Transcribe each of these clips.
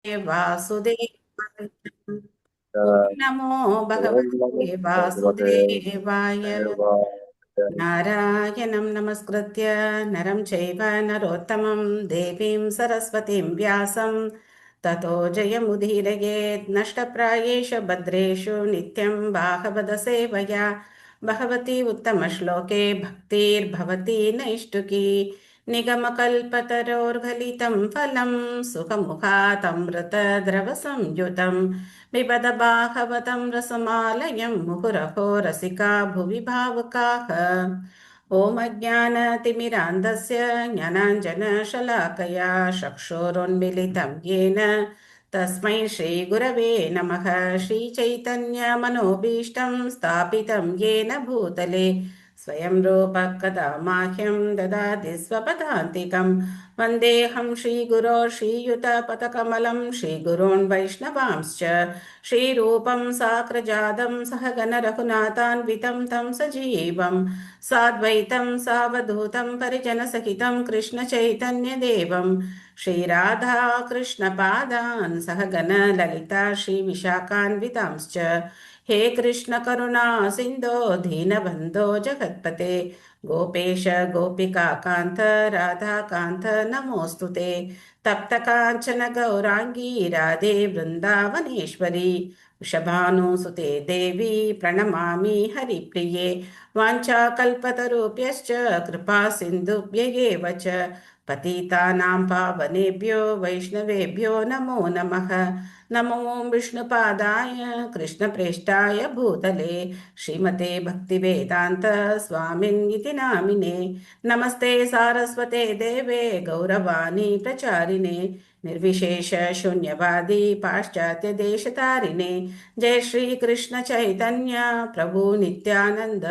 वासुदेवाय। ॐ ॐ नमो नमो भगवते भगवते वासुदेवाय। देवाय। नारायणं नमस्कृत्य नरं चैव नरोत्तमं देवीं सरस्वतीं व्यासं ततो जयमुदीरयेत्। नष्टप्रायेषु भद्रेषु नित्यं बाहवदसेवया भगवती उत्तमश्लोके भक्तिर्भवती नैष्टुकी। निगमकल्पतरोर्गलितं फलं सुखमुखातमृतद्रवसंयुतं पिबद बाहवतं रसमालयं मुहुरहो रसिका भुवि भावुकाः। ॐ अज्ञानतिमिरान्धस्य ज्ञानाञ्जनशलाकया चक्षुरुन्मिलितं येन तस्मै श्रीगुरवे नमः। श्रीचैतन्यमनोभीष्टं स्थापितं येन भूतले स्वयं रूपः कदा माह्यं ददाति स्वपदान्तिकं। वन्देऽहं श्रीगुरो श्रीयुतपदकमलं श्रीगुरून् वैष्णवांश्च श्रीरूपं साग्रजातं सहगण रघुनाथान्वितं तं सजीवं साद्वैतं सावधूतं परिजनसहितं कृष्णचैतन्यदेवं श्रीराधा कृष्णपादान् सहगण ललिता श्रीविशाखान्वितांश्च। हे कृष्ण करुणा सिन्धो दीनबन्धो जगत्पते गोपेश गोपिका कान्त राधाकान्त नमोऽस्तु ते। तप्त काञ्चन गौराङ्गी राधे वृन्दावनेश्वरी वृषभानुसुते देवी प्रणमामि हरिप्रिये। वाञ्छाकल्पतरुभ्यश्च कृपा सिन्धुभ्य एव च पतितानां पावनेभ्यो वैष्णवेभ्यो नमो नमः। नमो विष्णुपादाय कृष्णप्रेष्ठाय भूतले श्रीमते भक्तिवेदान्त स्वामिन्निति नामिने। नमस्ते सारस्वते देवे गौरवाणी प्रचारिणे निर्विशेष शून्यवादी पाश्चात्य देशतारिणे। जय श्री कृष्ण चैतन्य प्रभु नित्यानंद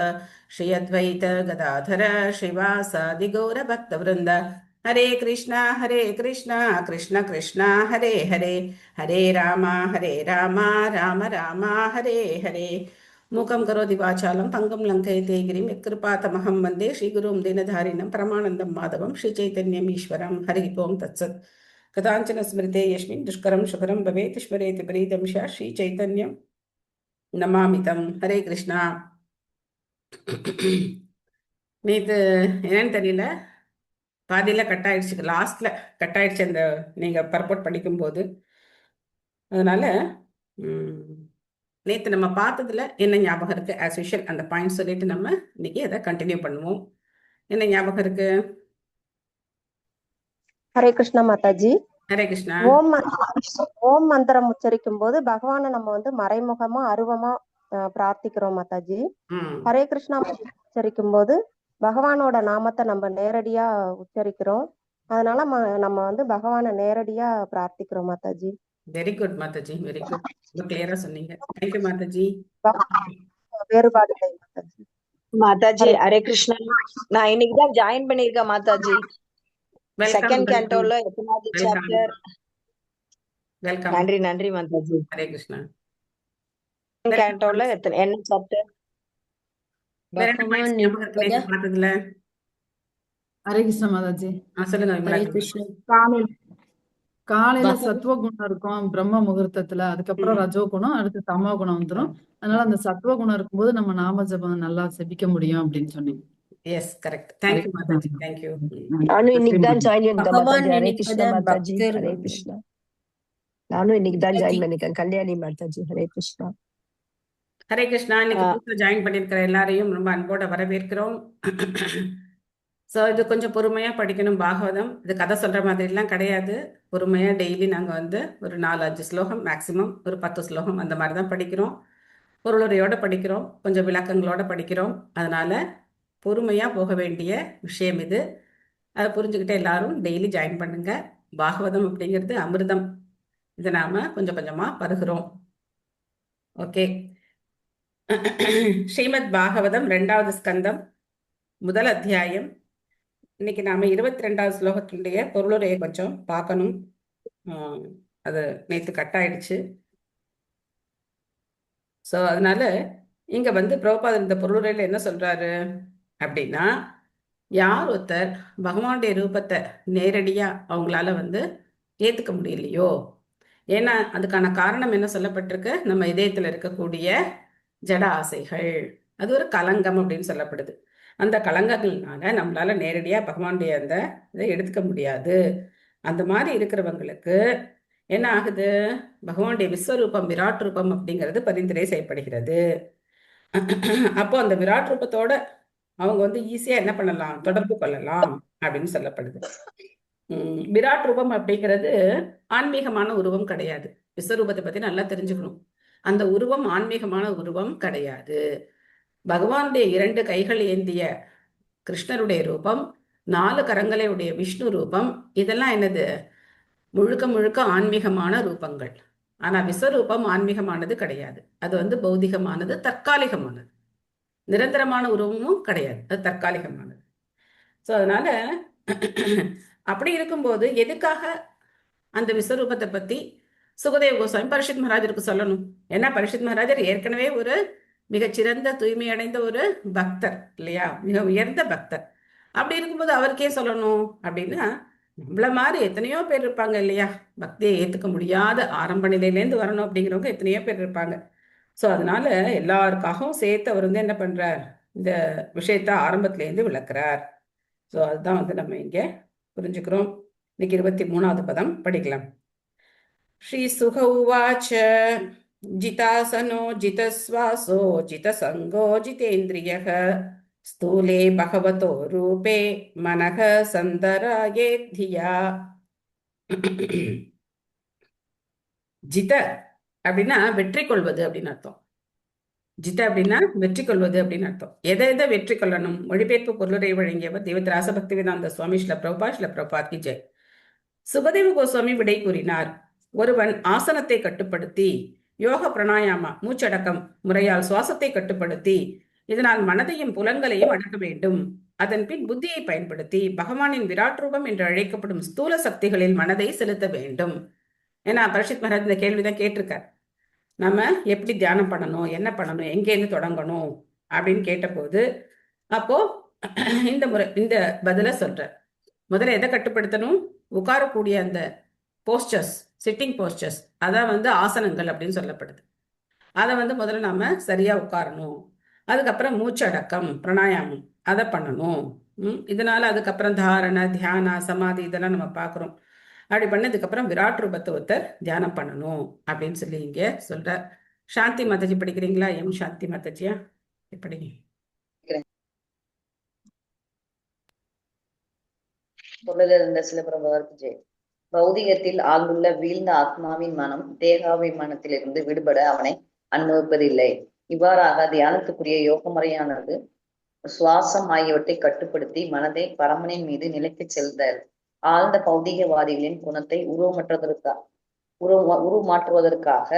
श्री अद्वैत गदाधर श्रीवासादि गौर भक्तवृंद। हरे कृष्णा कृष्ण कृष्णा हरे हरे हरे राम राम राम हरे हरे। मूकं करोति वाचालं पङ्गुं लङ्घयते गिरिं यत्कृपातमहं वन्दे श्रीगुरुं दीनधारिणं परमानन्दं माधवं श्रीचैतन्यम् ईश्वरं। हरिः ओं तत्सत्। कदाञ्चन स्मृते यस्मिन् दुष्करं सुकरं भवेत् स्मरेति प्रीतं श्रीचैतन्यं नमामि तं। हरे கிருஷ்ணா. நேற்று என்னன்னு தெரியல, பாதியில் கட் ஆயிடுச்சு, லாஸ்ட்ல கட் ஆயிடுச்சு அந்த நீங்கள் பர்போர்ட் படிக்கும்போது. அதனால நேற்று நம்ம பார்த்ததுல என்ன ஞாபகம் இருக்கு, ஆஸ் யூஷுவல் அந்த பாயிண்ட் சொல்லிட்டு நம்ம இன்னைக்கு அதை கண்டினியூ பண்ணுவோம். என்ன ஞாபகம் இருக்கு? ஹரே கிருஷ்ணா மாதாஜி. ஹரே கிருஷ்ணா. ஓம் மந்திரம் உச்சரிக்கும் போது பகவானை நம்ம வந்து மறைமுகமா அருவமா பிரார்த்திக்கிறோம் மாதாஜி. ஹரே கிருஷ்ணா உச்சரிக்கும் போது பகவானோட நாமத்தை நம்ம நேரடியா உச்சரிக்கிறோம். அதனால நம்ம வந்து பகவானை நேரடியா பிரார்த்திக்கிறோம் மாதாஜி. வெரி குட் மாதாஜி, வெரி குட். ரொம்ப கிளியரா சொன்னீங்க. தேங்க்யூ மாதாஜி. வேறுபாடு இல்லை மாதாஜி. மாதாஜி ஹரே கிருஷ்ணா. நான் இன்னைக்குதான் ஜாயின் பண்ணிருக்கேன் மாதாஜி. செகண்ட் கேண்டோல எத்தனாவது சாப்டர்? வெல்கம். நன்றி நன்றி மாதாஜி. ஹரே கிருஷ்ணா. கேண்டோல என்ன சாப்டர்? பார்த்ததுல ஹரே கிருஷ்ணா மாதாஜி. சொல்லுங்க. காலையில சத்துவ குணம் இருக்கும் பிரம்ம முகூர்த்தத்துல, அதுக்கப்புறம் ரஜோ குணம், அடுத்து தமோ குணம் வந்துடும். அதனால அந்த சத்துவ குணம் இருக்கும்போது நம்ம நாம ஜபம் நல்லா செபிக்க முடியும் அப்படின்னு சொன்னீங்க. Yes, correct. Thank you Mataji. Thank you. நானும் இன்னைக்கு தான் ஜாயின் பண்ணிருக்கேன் மாதாஜி. ஹரே கிருஷ்ணா மாதாஜி. ஹரே கிருஷ்ணா. நானும் இன்னைக்கு தான் ஜாயின் பண்ணிருக்கேன். கல்யாணி மாதாஜி. ஹரே கிருஷ்ணா. ஹரே கிருஷ்ணா. இன்னைக்கு ஜாயின் பண்ணிருக்கிற எல்லாரையும் ரொம்ப அன்போட வரவேற்கிறோம். ஸோ இது கொஞ்சம் பொறுமையாக படிக்கணும் பாகவதம். இது கதை சொல்கிற மாதிரிலாம் கிடையாது. பொறுமையாக டெய்லி நாங்கள் வந்து ஒரு 4-5 ஸ்லோகம், மேக்ஸிமம் ஒரு 10 ஸ்லோகம் அந்த மாதிரி தான் படிக்கிறோம். பொருளுரையோடு படிக்கிறோம், கொஞ்சம் விளக்கங்களோடு படிக்கிறோம். அதனால் பொறுமையாக போக வேண்டிய விஷயம் இது. அதை புரிஞ்சுக்கிட்டு எல்லாரும் டெய்லி ஜாயின் பண்ணுங்க. பாகவதம் அப்படிங்கிறது அமிர்தம். இதை நாம் கொஞ்சம் கொஞ்சமாக பருகிறோம். ஓகே. ஸ்ரீமத் பாகவதம் 2வது ஸ்கந்தம், முதல் அத்தியாயம். இன்னைக்கு நாம 22வது ஸ்லோகத்தினுடைய பொருளுரையை கொஞ்சம் பார்க்கணும். அது நேற்று கட் ஆயிடுச்சு. ஸோ அதனால இங்க வந்து பிரபுபாதர் இந்த பொருளுரையில என்ன சொல்றாரு அப்படின்னா, யார் ஒருத்தர் பகவானுடைய ரூபத்தை நேரடியா அவங்களால வந்து ஏத்துக்க முடியலையோ, ஏன்னா அதுக்கான காரணம் என்ன சொல்லப்பட்டிருக்கு? நம்ம இதயத்துல இருக்கக்கூடிய ஜட ஆசைகள். அது ஒரு கலங்கம் அப்படின்னு சொல்லப்படுது. அந்த கலங்கங்கள்னால நம்மளால நேரடியா பகவானுடைய அந்த இதை எடுத்துக்க முடியாது. அந்த மாதிரி இருக்கிறவங்களுக்கு என்ன ஆகுது? பகவானுடைய விஸ்வரூபம், விராட் ரூபம் அப்படிங்கிறது பரிந்துரை செய்யப்படுகிறது. அப்போ அந்த விராட் ரூபத்தோட அவங்க வந்து ஈஸியா என்ன பண்ணலாம்? தொடர்பு கொள்ளலாம் அப்படின்னு சொல்லப்படுது. விராட் ரூபம் அப்படிங்கிறது ஆன்மீகமான உருவம் கிடையாது. விஸ்வரூபத்தை பத்தி நல்லா தெரிஞ்சுக்கணும். அந்த உருவம் ஆன்மீகமான உருவம் கிடையாது. பகவானுடைய 2 கைகள் ஏந்திய கிருஷ்ணருடைய ரூபம், 4 கரங்களை உடைய விஷ்ணு ரூபம், இதெல்லாம் என்னது? முழுக்க முழுக்க ஆன்மீகமான ரூபங்கள். ஆனா விஸ்வரூபம் ஆன்மீகமானது கிடையாது. அது வந்து பௌதிகமானது, தற்காலிகமானது. நிரந்தரமான உருவமும் கிடையாது, அது தற்காலிகமானது. ஸோ அதனால அப்படி இருக்கும்போது எதுக்காக அந்த விஸ்வரூபத்தை பத்தி சுகதேவ கோஸ்வாமி பரீட்சித் மகாராஜருக்கு சொல்லணும்? ஏன்னா பரீட்சித் மகாராஜர் ஏற்கனவே ஒரு மிகச்சிறந்த தூய்மை அடைந்த ஒரு பக்தர் இல்லையா? மிக உயர்ந்த பக்தர். அப்படி இருக்கும்போது அவருக்கே சொல்லணும் அப்படின்னா, நம்மள மாதிரி எத்தனையோ பேர் இருப்பாங்க இல்லையா? பக்தியை ஏத்துக்க முடியாத ஆரம்ப நிலையிலேருந்து வரணும் அப்படிங்கிறவங்க எத்தனையோ பேர் இருப்பாங்க. ஸோ அதனால எல்லாருக்காகவும் சேர்த்து அவர் வந்து என்ன பண்றார்? இந்த விஷயத்த ஆரம்பத்திலேருந்து விளக்குறார். ஸோ அதுதான் வந்து நம்ம இங்க புரிஞ்சுக்கிறோம். இன்னைக்கு 23வது பதம் படிக்கலாம். ஸ்ரீ சுக உவாச்ச ஜிதாசனோ ஜிதஸ்வாசோ ஜிதசங்கோ ஜிதேந்திரியः ஸ்தூலே பகவதோ ரூபே மனக சந்தராயே தியா. ஜித அப்படின்னா வெற்றி கொள்வது அப்படின்னு அர்த்தம். ஜித அப்படின்னா வெற்றி கொள்வது அப்படின்னு அர்த்தம். எதை எதை வெற்றி கொள்ளணும்? மொழிபெயர்ப்பு பொருளுரை வழங்கியவர் தெய்வத் ராசபக்தி வேதாந்த சுவாமி ஸ்ரீல பிரபுபாத் கி ஜெய். சுகதேவ கோஸ்வாமி விடை கூறினார். ஒருவன் ஆசனத்தை கட்டுப்படுத்தி, யோக பிராணாயாம மூச்சடக்கம் முறையால் சுவாசத்தை கட்டுப்படுத்தி, இதனால் மனதையும் புலன்களையும் அடக்க வேண்டும். அதன் பின் புத்தியை பயன்படுத்தி பகவானின் விராட் ரூபம் என்று அழைக்கப்படும் ஸ்தூல சக்திகளில் மனதை செலுத்த வேண்டும். ஏன்னா பரீட்சித் மகாராஜ் இந்த கேள்விதான் கேட்டிருக்கார். நம்ம எப்படி தியானம் பண்ணணும், என்ன பண்ணணும், எங்கேருந்து தொடங்கணும் அப்படின்னு கேட்டபோது அப்போ இந்த பதில சொல்ற. முதல்ல எதை கட்டுப்படுத்தணும்? உட்காரக்கூடிய அந்த போஸ்டர்ஸ், சிட்டிங் போஸ்டர்ஸ், அதான் வந்து ஆசனங்கள் அப்படின்னு சொல்லப்படுது. அதை வந்து முதல்ல நாம சரியா உட்காரணும். அதுக்கப்புறம் மூச்சடக்கம், பிராணாயாமம் அதை பண்ணணும். இதனால அதுக்கப்புறம் தாரண, தியான, சமாதி இதெல்லாம் நம்ம பார்க்குறோம். அப்படி பண்ணதுக்கப்புறம் விராட் ரூபத்தை ஒருத்தர் தியானம் பண்ணணும் அப்படின்னு சொல்லி இங்க சொல்ற. சாந்தி மாதாஜி படிக்கிறீங்களா? சாந்தி மாதாஜியா படிங்க. சொல்லிருந்த சிலபிரபுக்கு ஜெய். பௌதிகத்தில் ஆழ்ந்துள்ள வீழ்ந்த ஆத்மாவின் மனம் தேகாபிமானத்திலிருந்து விடுபட அவனை அனுபவிப்பதில்லை. இவ்வாறாக தியானத்துக்குரிய யோக முறையானது சுவாசம் ஆகியவற்றை கட்டுப்படுத்தி மனதை பரமனின் மீது நிலைக்கு செல்தல். ஆழ்ந்த பௌதிகவாதிகளின் குணத்தை உருமாற்றுவதற்காக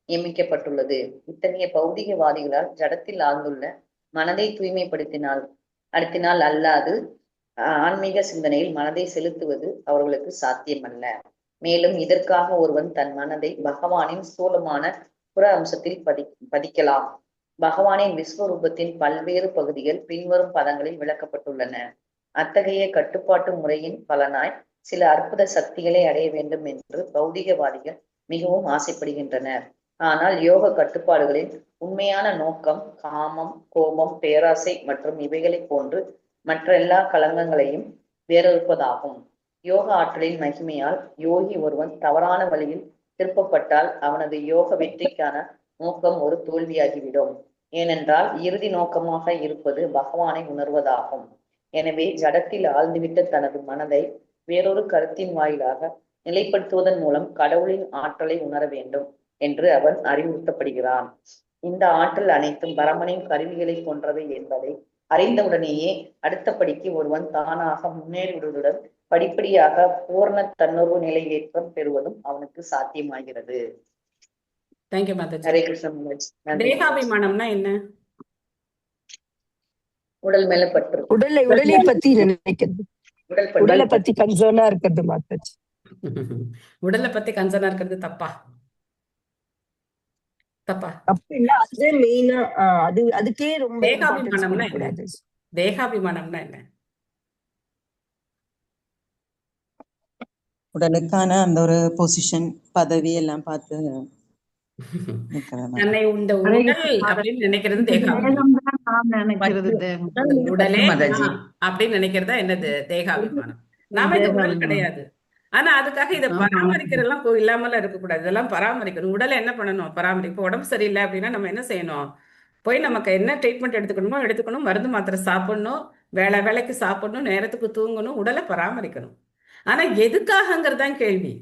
நியமிக்கப்பட்டுள்ளது. இத்தகைய பௌதிகவாதிகளால் ஜடத்தில் ஆழ்ந்துள்ள மனதை தூய்மைப்படுத்தினால் அல்லாது ஆன்மீக சிந்தனையில் மனதை செலுத்துவது அவர்களுக்கு சாத்தியமல்ல. மேலும் இதற்காக ஒருவன் தன் மனதை பகவானின் ஸ்தூலமான புற அம்சத்தில் பதிக்கலாம். பகவானின் விஸ்வரூபத்தின் பல்வேறு பகுதிகள் பின்வரும் பதங்களில் விளக்கப்பட்டுள்ளன. அத்தகைய கட்டுப்பாட்டு முறையின் பலனாய் சில அற்புத சக்திகளை அடைய வேண்டும் என்று பௌதிகவாதிகள் மிகவும் ஆசைப்படுகின்றனர். ஆனால் யோக கட்டுப்பாடுகளின் உண்மையான நோக்கம் காமம், கோபம், பேராசை மற்றும் இவைகளை போன்று மற்ற எல்லா கலங்கங்களையும் வேறறுப்பதாகும். யோக ஆற்றலின் மகிமையால் யோகி ஒருவன் தவறான வழியில் திருப்பப்பட்டால் அவனது யோக வெற்றிக்கான நோக்கம் ஒரு தோல்வியாகிவிடும். ஏனென்றால் இறுதி நோக்கமாக இருப்பது பகவானை உணர்வதாகும். எனவே ஜடத்தில் ஆழ்ந்துவிட்ட தனது மனதை வேறொரு கருத்தின் வாயிலாக நிலைப்படுத்துவதன் மூலம் கடவுளின் ஆற்றலை உணர வேண்டும் என்று அவன் அறிவுறுத்தப்படுகிறான். இந்த ஆற்றல் அனைத்தும் பரமனின் கருவிகளை போன்றவை என்பதை அறிந்தவுடனேயே அடுத்தபடிக்கு ஒருவன் தானாக முன்னேறுவதுடன் படிப்படியாக பூர்ண தன்னுணர்வு நிலை ஏற்றம் பெறுவதும் அவனுக்கு சாத்தியமாகிறது. தேங்க்யூ மாதாஜி. ஹரே கிருஷ்ண. தேகாபிமானம்னா என்ன? உடல் மேல பற்று, உடலை பத்தி நினைக்கிறது, உடலை பத்தி கன்சர்னா இருக்கிறது மாதாஜி. உடலை பத்தி கன்சர்னா இருக்கிறது தப்பா? இல்ல, அது மெயினா அதுக்கே ரொம்ப தேகாபிமானம்னா என்ன? தேகாபிமானம்னா என்ன? உடலுக்கான அந்த ஒரு பொசிஷன் பதவி எல்லாம் பார்த்து நிக்கிறதா. தன்னை இந்த ஹரே உடல் கிருஷ்ணா. அப்படின்னு நினைக்கிறது இந்த தேகாபிமானம். தேகம் தான் நான் நினைக்கிறது பற்று தேகம். இந்த உடலே மாதாஜி. நான் அப்படின்னு நினைக்கிறதா என்னது தேகாபிமானம். நாம இந்த உடல் தேகாபிமானம். கிடையாது. ஆனா அதுக்காக இதை ஆமா. பராமரிக்கிறதெல்லாம் இல்லாமலாம் இருக்கக்கூடாது. இதெல்லாம் பராமரிக்கணும். உடலை என்ன பண்ணணும்? பராமரிப்பு. உடம்பு சரியில்லை அப்படின்னா நம்ம என்ன செய்யணும்? போய் நமக்கு என்ன ட்ரீட்மெண்ட் எடுத்துக்கணுமோ எடுத்துக்கணும், மருந்து மாத்திரை சாப்பிடணும், வேலை வேலைக்கு சாப்பிடணும், நேரத்துக்கு தூங்கணும், உடலை பராமரிக்கணும். ஆனா எதுக்காகங்கிறது தான் கேள்வி.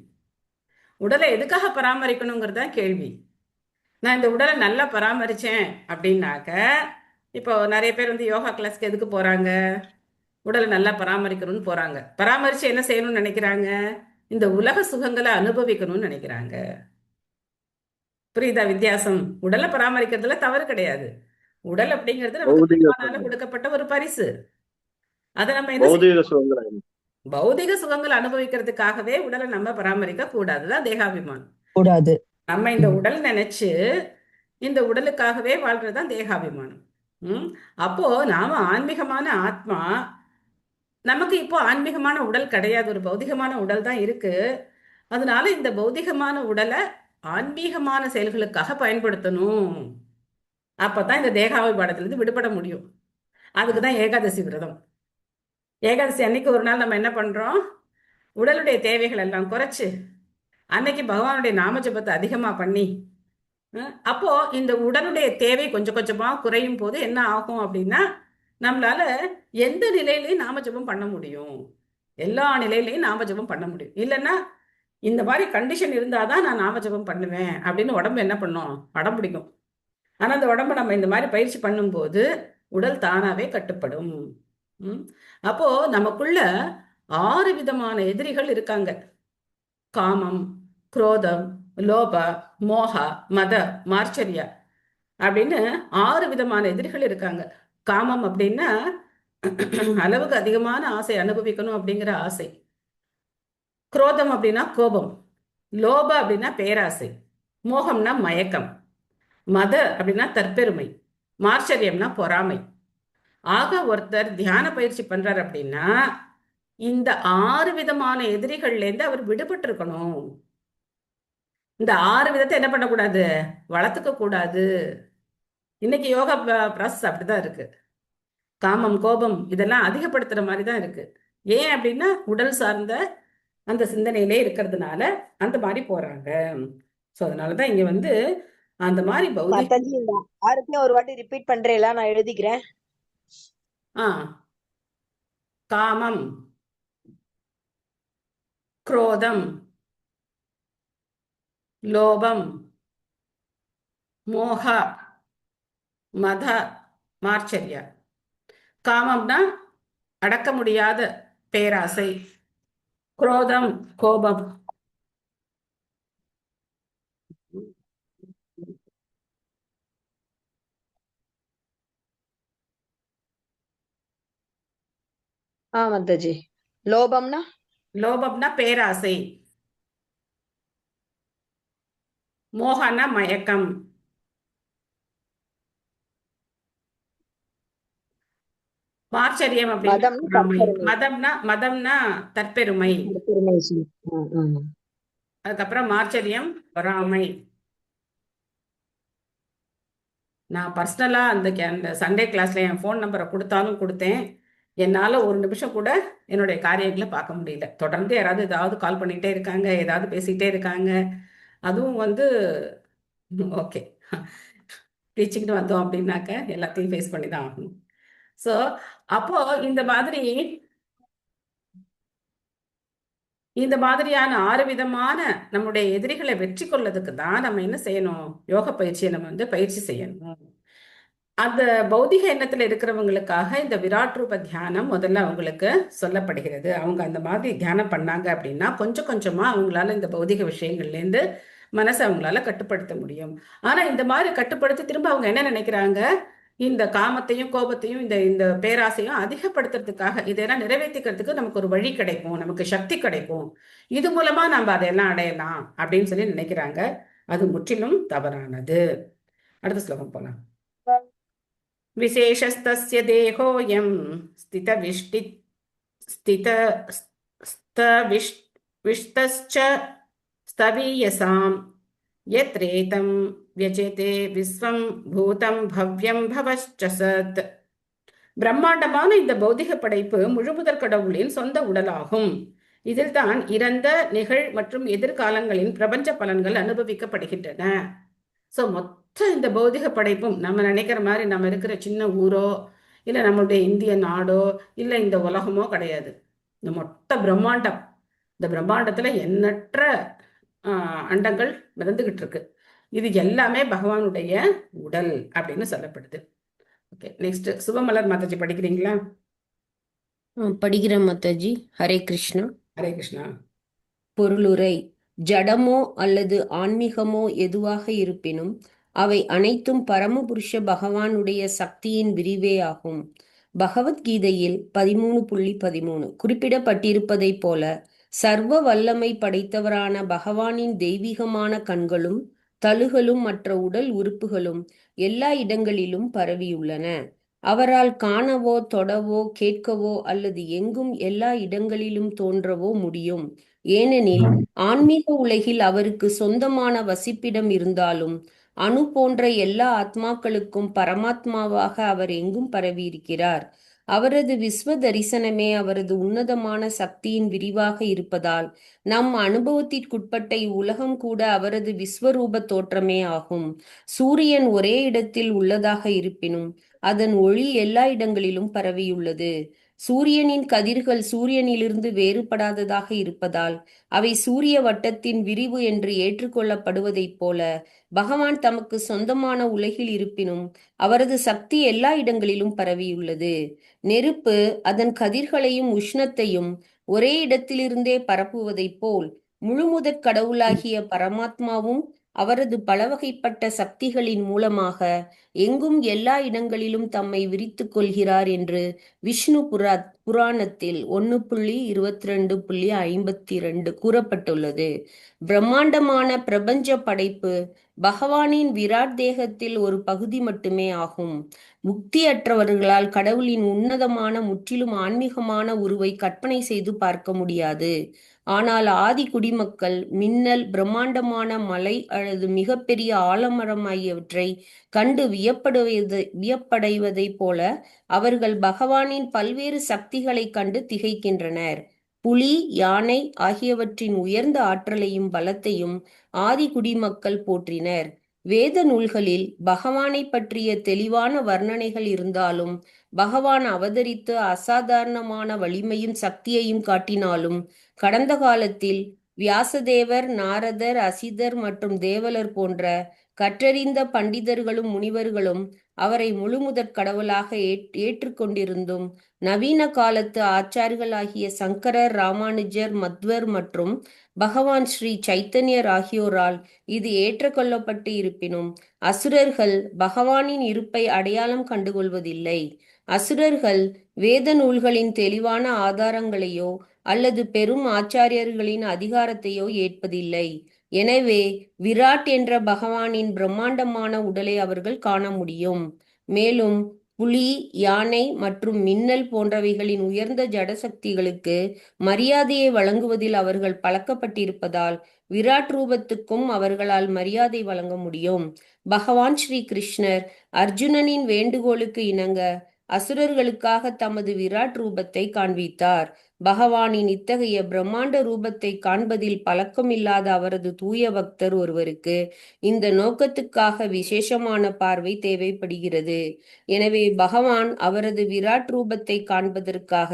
உடலை எதுக்காக பராமரிக்கணுங்கிறது தான் கேள்வி. நான் இந்த உடலை நல்லா பராமரிச்சேன் அப்படின்னாக்க, இப்போ நிறைய பேர் வந்து யோகா கிளாஸ்க்கு எதுக்கு போறாங்க? உடலை நல்லா பராமரிக்கணும்னு போறாங்க. பராமரிச்சு என்ன செய்யணும்னு நினைக்கிறாங்க? இந்த உலக சுகங்களை அனுபவிக்கணும்னு நினைக்கிறாங்க. புரியுதா வித்தியாசம்? உடலை பராமரிக்கிறதுல தவறு கிடையாது. உடல் அப்படிங்கிறது நமக்கு பௌதிக பகவானால கொடுக்கப்பட்ட ஒரு பரிசு. அதை நம்ம என்ன பௌதிக செய்யணும்? சுகங்கள் பௌதிக சுகங்களை அனுபவிக்கிறதுக்காகவே உடலை நம்ம பராமரிக்க கூடாதுதான் தேகாபிமானம். கூடாது. நம்ம இந்த உடல் நினைச்சு இந்த உடலுக்காகவே வாழ்றதுதான் தேகாபிமானம். அப்போ நாம ஆன்மீகமான ஆத்மா, நமக்கு இப்போ ஆன்மீகமான உடல் கிடையாது, ஒரு பௌதிகமான உடல் தான் இருக்கு. அதனால இந்த பௌதிகமான உடலை ஆன்மீகமான செயல்களுக்காக பயன்படுத்தணும். அப்பதான் இந்த தேகாபிமானத்திலிருந்து விடுபட முடியும். அதுக்குதான் ஏகாதசி விரதம். ஏகாதசி அன்னைக்கு ஒரு நாள் நம்ம என்ன பண்றோம்? உடலுடைய தேவைகள் எல்லாம் குறைச்சு அன்னைக்கு பகவானுடைய நாம ஜபத்தை அதிகமா பண்ணி, அப்போ இந்த உடலுடைய தேவை கொஞ்சம் கொஞ்சமா குறையும் போது என்ன ஆகும் அப்படின்னா, நம்மளால எந்த நிலையிலையும் நாம ஜபம் பண்ண முடியும். எல்லா நிலையிலையும் நாம ஜபம் பண்ண முடியும். இல்லைன்னா இந்த மாதிரி கண்டிஷன் இருந்தாதான் நான் நாம ஜபம் பண்ணுவேன் அப்படின்னு உடம்பு என்ன பண்ணும்? அடம் பிடிக்கும். ஆனா அந்த உடம்பு நம்ம இந்த மாதிரி பயிற்சி பண்ணும்போது உடல் தானாவே கட்டுப்படும். அப்போ நமக்குள்ள 6 விதமான எதிரிகள் இருக்காங்க. காமம், குரோதம், லோப, மோக, மத, மார்ச்சரியா அப்படின்னு 6 விதமான எதிரிகள் இருக்காங்க. காமம் அப்படின்னா அளவுக்கு அதிகமான ஆசை, அனுபவிக்கணும் அப்படிங்கிற ஆசை. குரோதம் அப்படின்னா கோபம். லோப அப்படின்னா பேராசை. மோகம்னா மயக்கம். மத அப்படின்னா தற்பெருமை. மார்ச்சரியம்னா பொறாமை. ஆக ஒருத்தர் தியான பயிற்சி பண்றாரு அப்படின்னா இந்த 6 விதமான எதிரிகள்ல இருந்து அவர் விடுபட்டு இருக்கணும். இந்த 6 விதத்தை என்ன பண்ணக்கூடாது? வளர்த்துக்க கூடாது. இன்னைக்கு யோகா ப்ராசஸ் அப்படிதான் இருக்கு. காமம், கோபம் இதெல்லாம் அதிகப்படுத்துற மாதிரி தான் இருக்கு. ஏன் அப்படின்னா உடல் சார்ந்த அந்த சிந்தனையிலே இருக்கிறதுனால அந்த மாதிரி போறாங்க. சோ அதனாலதான் இங்க வந்து அந்த மாதிரி பௌதிக ஒரு வாட்டி ரிப்பீட் பண்றேல, நான் எழுதிக்கிறேன். காமம், குரோதம், லோபம், மோக, மத, மார்ச்சரியா. காமம்னா அடக்க முடியாத பேராசை. குரோதம் கோபம். மாதாஜி. லோபம்னா? லோபம்னா பேராசை. மோகனா மயக்கம். மார்ச்சரியம் அப்படின்னா மதம்னா தற்பெருமை. அதுக்கப்புறம் மார்ச்சரியம் பொறாமை. நான் பர்சனலா அந்த சண்டே கிளாஸ்ல என் ஃபோன் நம்பரை கொடுத்தாலும் கொடுத்தேன். என்னால ஒரு நிமிஷம் கூட என்னுடைய காரியங்களை பார்க்க முடியல. தொடர்ந்து யாராவது ஏதாவது கால் பண்ணிட்டே இருக்காங்க, ஏதாவது பேசிக்கிட்டே இருக்காங்க. அதுவும் வந்து ஓகே டீச்சிங்னு வந்தோம் அப்படின்னாக்க எல்லாத்தையும் ஃபேஸ் பண்ணி தான் ஆகணும். ஸோ அப்போ இந்த மாதிரியான 6 விதமான நம்முடைய எதிரிகளை வெற்றி கொள்வதற்கு தான் நம்ம என்ன செய்யணும்? யோக பயிற்சியை நம்ம வந்து பயிற்சி செய்யணும். அந்த பௌதிக எண்ணத்துல இருக்கிறவங்களுக்காக இந்த விராட் ரூப தியானம் முதல்ல அவங்களுக்கு சொல்லப்படுகிறது. அவங்க அந்த மாதிரி தியானம் பண்ணாங்க அப்படின்னா கொஞ்சம் கொஞ்சமா அவங்களால இந்த பௌதிக விஷயங்கள்ல இருந்து மனசை அவங்களால கட்டுப்படுத்த முடியும். ஆனா இந்த மாதிரி கட்டுப்படுத்தி திரும்ப அவங்க என்ன நினைக்கிறாங்க? இந்த காமத்தையும் கோபத்தையும் இந்த பேராசையும் அதிகப்படுத்துறதுக்காக இதெல்லாம் நிறைவேற்றிக்கிறதுக்கு நமக்கு ஒரு வழி கிடைக்கும், நமக்கு சக்தி கிடைக்கும், இது மூலமா நம்ம அதையெல்லாம் அடையலாம் அப்படின்னு சொல்லி நினைக்கிறாங்க. அது முற்றிலும் தவறானது. அடுத்த ஸ்லோகம் போலாம். விசேஷஸ்தஸ்ய தேகோயம் ஸ்திதவிஷ்டி विष्तश्च स्तवीयसाम् यत्रेतं व्यजेते விஸ்வம் பூதம் பவ்யம் பவश्च சத். பிரம்மாண்டமான இந்த பௌதிக படைப்பு முழுமுதற் கடவுளின் சொந்த உடலாகும். இதில்தான் இறந்த, நிகழ் மற்றும் எதிர்காலங்களின் பிரபஞ்ச பலன்கள் அனுபவிக்கப்படுகின்றன. ஸோ மொத்த இந்த பௌதிக படைப்பும் நம்ம நினைக்கிற மாதிரி நம்ம இருக்கிற சின்ன ஊரோ இல்லை நம்மளுடைய இந்திய நாடோ இல்லை இந்த உலகமோ கிடையாது. இந்த மொத்த பிரம்மாண்டம், இந்த பிரம்மாண்டத்துல எண்ணற்ற அண்டங்கள் மிதந்துகிட்டு இருக்கு. இது எல்லாமே பகவானுடைய உடல் அப்படின்னு சொல்லப்படுது. ஓகே, நெக்ஸ்ட் சுபமலர் மாதாஜி படிக்கிறீங்களா? படிக்கிறேன் மாதாஜி. ஹரே கிருஷ்ணா. ஹரே கிருஷ்ணா. பொருளுரை. ஜடமோ அல்லது ஆன்மீகமோ எதுவாக இருப்பினும் அவை அனைத்தும் பரமபுருஷ பகவானுடைய சக்தியின் விரிவே ஆகும். பகவத்கீதையில் 13.13 குறிப்பிடப்பட்டிருப்பதைப் போல சர்வ வல்லமை படைத்தவரான பகவானின் தெய்வீகமான கண்களும் தழுகளும் மற்ற உடல் உறுப்புகளும் எல்லா இடங்களிலும் பரவியுள்ளன. அவரால் காணவோ தொடவோ கேட்கவோ அல்லது எங்கும் எல்லா இடங்களிலும் தோன்றவோ முடியும். ஏனெனில் ஆன்மீக உலகில் அவருக்கு சொந்தமான வசிப்பிடம் இருந்தாலும் அணு போன்ற எல்லா ஆத்மாக்களுக்கும் பரமாத்மாவாக அவர் எங்கும் பரவியிருக்கிறார். அவரது விஸ்வ தரிசனமே அவரது உன்னதமான சக்தியின் விரிவாக இருப்பதால் நம் அனுபவத்திற்குட்பட்ட இவ்வுலகம் கூட அவரது விஸ்வரூப தோற்றமே ஆகும். சூரியன் ஒரே இடத்தில் உள்ளதாக இருப்பினும் அதன் ஒளி எல்லா இடங்களிலும் பரவியுள்ளது. சூரியனின் கதிர்கள் சூரியனிலிருந்து வேறுபடாததாக இருப்பதால் அவை சூரிய வட்டத்தின் விரிவு என்று ஏற்றுக்கொள்ளப்படுவதைப் போல பகவான் தமக்கு சொந்தமான உலகில் இருப்பினும் அவரது சக்தி எல்லா இடங்களிலும் பரவியுள்ளது. நெருப்பு அதன் கதிர்களையும் உஷ்ணத்தையும் ஒரே இடத்திலிருந்தே பரப்புவதைப் போல் முழுமுதற் கடவுளாகிய பரமாத்மாவும் அவரது பலவகைப்பட்ட சக்திகளின் மூலமாக எங்கும் எல்லா இடங்களிலும் தம்மை விரித்து கொள்கிறார் என்று விஷ்ணு புராணத்தில் 1.22.52 கூறப்பட்டுள்ளது. பிரம்மாண்டமான பிரபஞ்ச படைப்பு பகவானின் விராட் தேகத்தில் ஒரு பகுதி மட்டுமே ஆகும். முக்தியற்றவர்களால் கடவுளின் உன்னதமான முற்றிலும் ஆன்மீகமான உருவை கற்பனை செய்து பார்க்க முடியாது. ஆனால் ஆதி குடிமக்கள் மின்னல், பிரம்மாண்டமான மலை அல்லது மிகப்பெரிய ஆலமரம் ஆகியவற்றை கண்டு வியப்படைவதைப் போல அவர்கள் பகவானின் பல்வேறு சக்திகளை கண்டு திகைக்கின்றனர். புலி, யானை ஆகியவற்றின் உயர்ந்த ஆற்றலையும் பலத்தையும் ஆதி குடிமக்கள் போற்றினர். வேத நூல்களில் பகவானை பற்றிய தெளிவான வர்ணனைகள் இருந்தாலும் பகவான் அவதரித்து அசாதாரணமான வலிமையும் சக்தியையும் காட்டினாலும் கடந்த காலத்தில் வியாசதேவர், நாரதர், அசிதர் மற்றும் தேவலர் போன்ற கற்றறிந்த பண்டிதர்களும் முனிவர்களும் அவரை முழுமுதற் கடவுளாக ஏற்றுக்கொண்டிருந்தும் நவீன காலத்து ஆச்சார்களாகிய சங்கரர், ராமானுஜர், மத்வர் மற்றும் பகவான் ஸ்ரீ சைத்தன்யர் ஆகியோரால் இது ஏற்றுக்கொள்ளப்பட்டு இருப்பினும் அசுரர்கள் பகவானின் இருப்பை அடையாளம் கண்டுகொள்வதில்லை. அசுரர்கள் வேத நூல்களின் தெளிவான ஆதாரங்களையோ அல்லது பெரும் ஆச்சாரியர்களின் அதிகாரத்தையோ ஏற்பதில்லை. எனவே விராட் என்ற பகவானின் பிரம்மாண்டமான உடலை அவர்கள் காண முடியும். மேலும் புலி, யானை மற்றும் மின்னல் போன்றவைகளின் உயர்ந்த ஜடசக்திகளுக்கு மரியாதையை வழங்குவதில் அவர்கள் பழக்கப்பட்டிருப்பதால் விராட் ரூபத்துக்கும் அவர்களால் மரியாதை வழங்க முடியும். பகவான் ஸ்ரீ கிருஷ்ணர் அர்ஜுனனின் வேண்டுகோளுக்கு இணங்க அசுரர்களுக்காக தமது விராட் ரூபத்தை காண்பித்தார். பகவானின் இத்தகைய பிரம்மாண்ட ரூபத்தை காண்பதில் பழக்கமில்லாத அவரது தூய பக்தர் ஒருவருக்கு இந்த நோக்கத்துக்காக விசேஷமான பார்வை தேவைப்படுகிறது. எனவே பகவான் அவரது விராட் ரூபத்தை காண்பதற்காக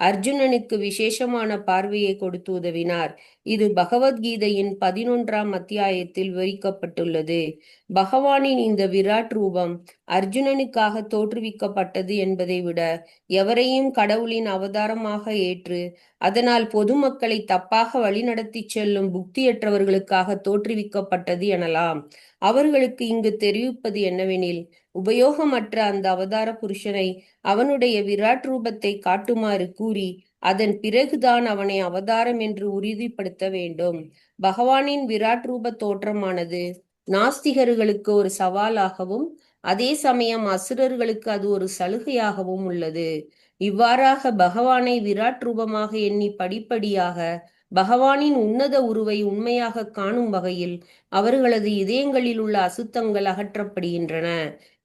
அர்ஜுனனுக்கு விசேஷமான பார்வையை கொடுத்து உதவினார். இது பகவத்கீதையின் 11ஆம் அத்தியாயத்தில் விவரிக்கப்பட்டுள்ளது. பகவானின் இந்த விராட் ரூபம் அர்ஜுனனுக்காக தோற்றுவிக்கப்பட்டது என்பதை விட எவரையும் கடவுளின் அவதாரமாக ஏற்று அதனால் பொதுமக்களை தப்பாக வழிநடத்தி செல்லும் புக்தியற்றவர்களுக்காக தோற்றுவிக்கப்பட்டது எனலாம். அவர்களுக்கு இங்கு தெரிவிப்பது என்னவெனில், உபயோகமற்ற அந்த அவதார புருஷனை அவனுடைய விராட் ரூபத்தை காட்டுமாறு கூறி அதன் பிறகுதான் அவனை அவதாரம் என்று உறுதிப்படுத்த வேண்டும். பகவானின் விராட் ரூப தோற்றமானது நாஸ்திகர்களுக்கு ஒரு சவாலாகவும் அதே சமயம் அசுரர்களுக்கு அது ஒரு சலுகையாகவும் உள்ளது. இவ்வாறாக பகவானை விராட் ரூபமாக எண்ணி படிப்படியாக பகவானின் உன்னத உருவை உண்மையாக காணும் வகையில் அவர்களது இதயங்களில் உள்ள அசுத்தங்கள் அகற்றப்படுகின்றன.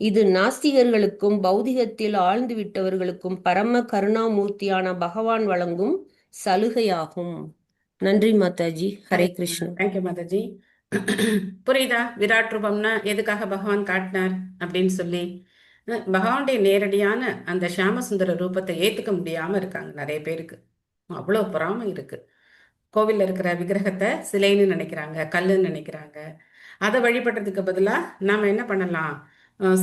இது நாஸ்திகர்களுக்கும் பௌதிகத்தில் ஆழ்ந்து விட்டவர்களுக்கும் பரம கருணாமூர்த்தியான பகவான் வழங்கும் சலுகையாகும். நன்றி மாதாஜி. ஹரே கிருஷ்ணா. தேங்க்யூ மாதாஜி. புரியுதா விராட் ரூபம்னா எதுக்காக பகவான் காட்டினார் அப்படின்னு சொல்லி? பகவானுடைய நேரடியான அந்த ஷியாமசுந்தர ரூபத்தை ஏத்துக்க முடியாம இருக்காங்க நிறைய பேருக்கு. அவ்வளவு பொறாமை இருக்கு. கோவில்ல இருக்கிற விக்கிரகத்தை சிலைன்னு நினைக்கிறாங்க, கல்லுன்னு நினைக்கிறாங்க. அதை வழிபடுறதுக்கு பதிலா நாம என்ன பண்ணலாம்?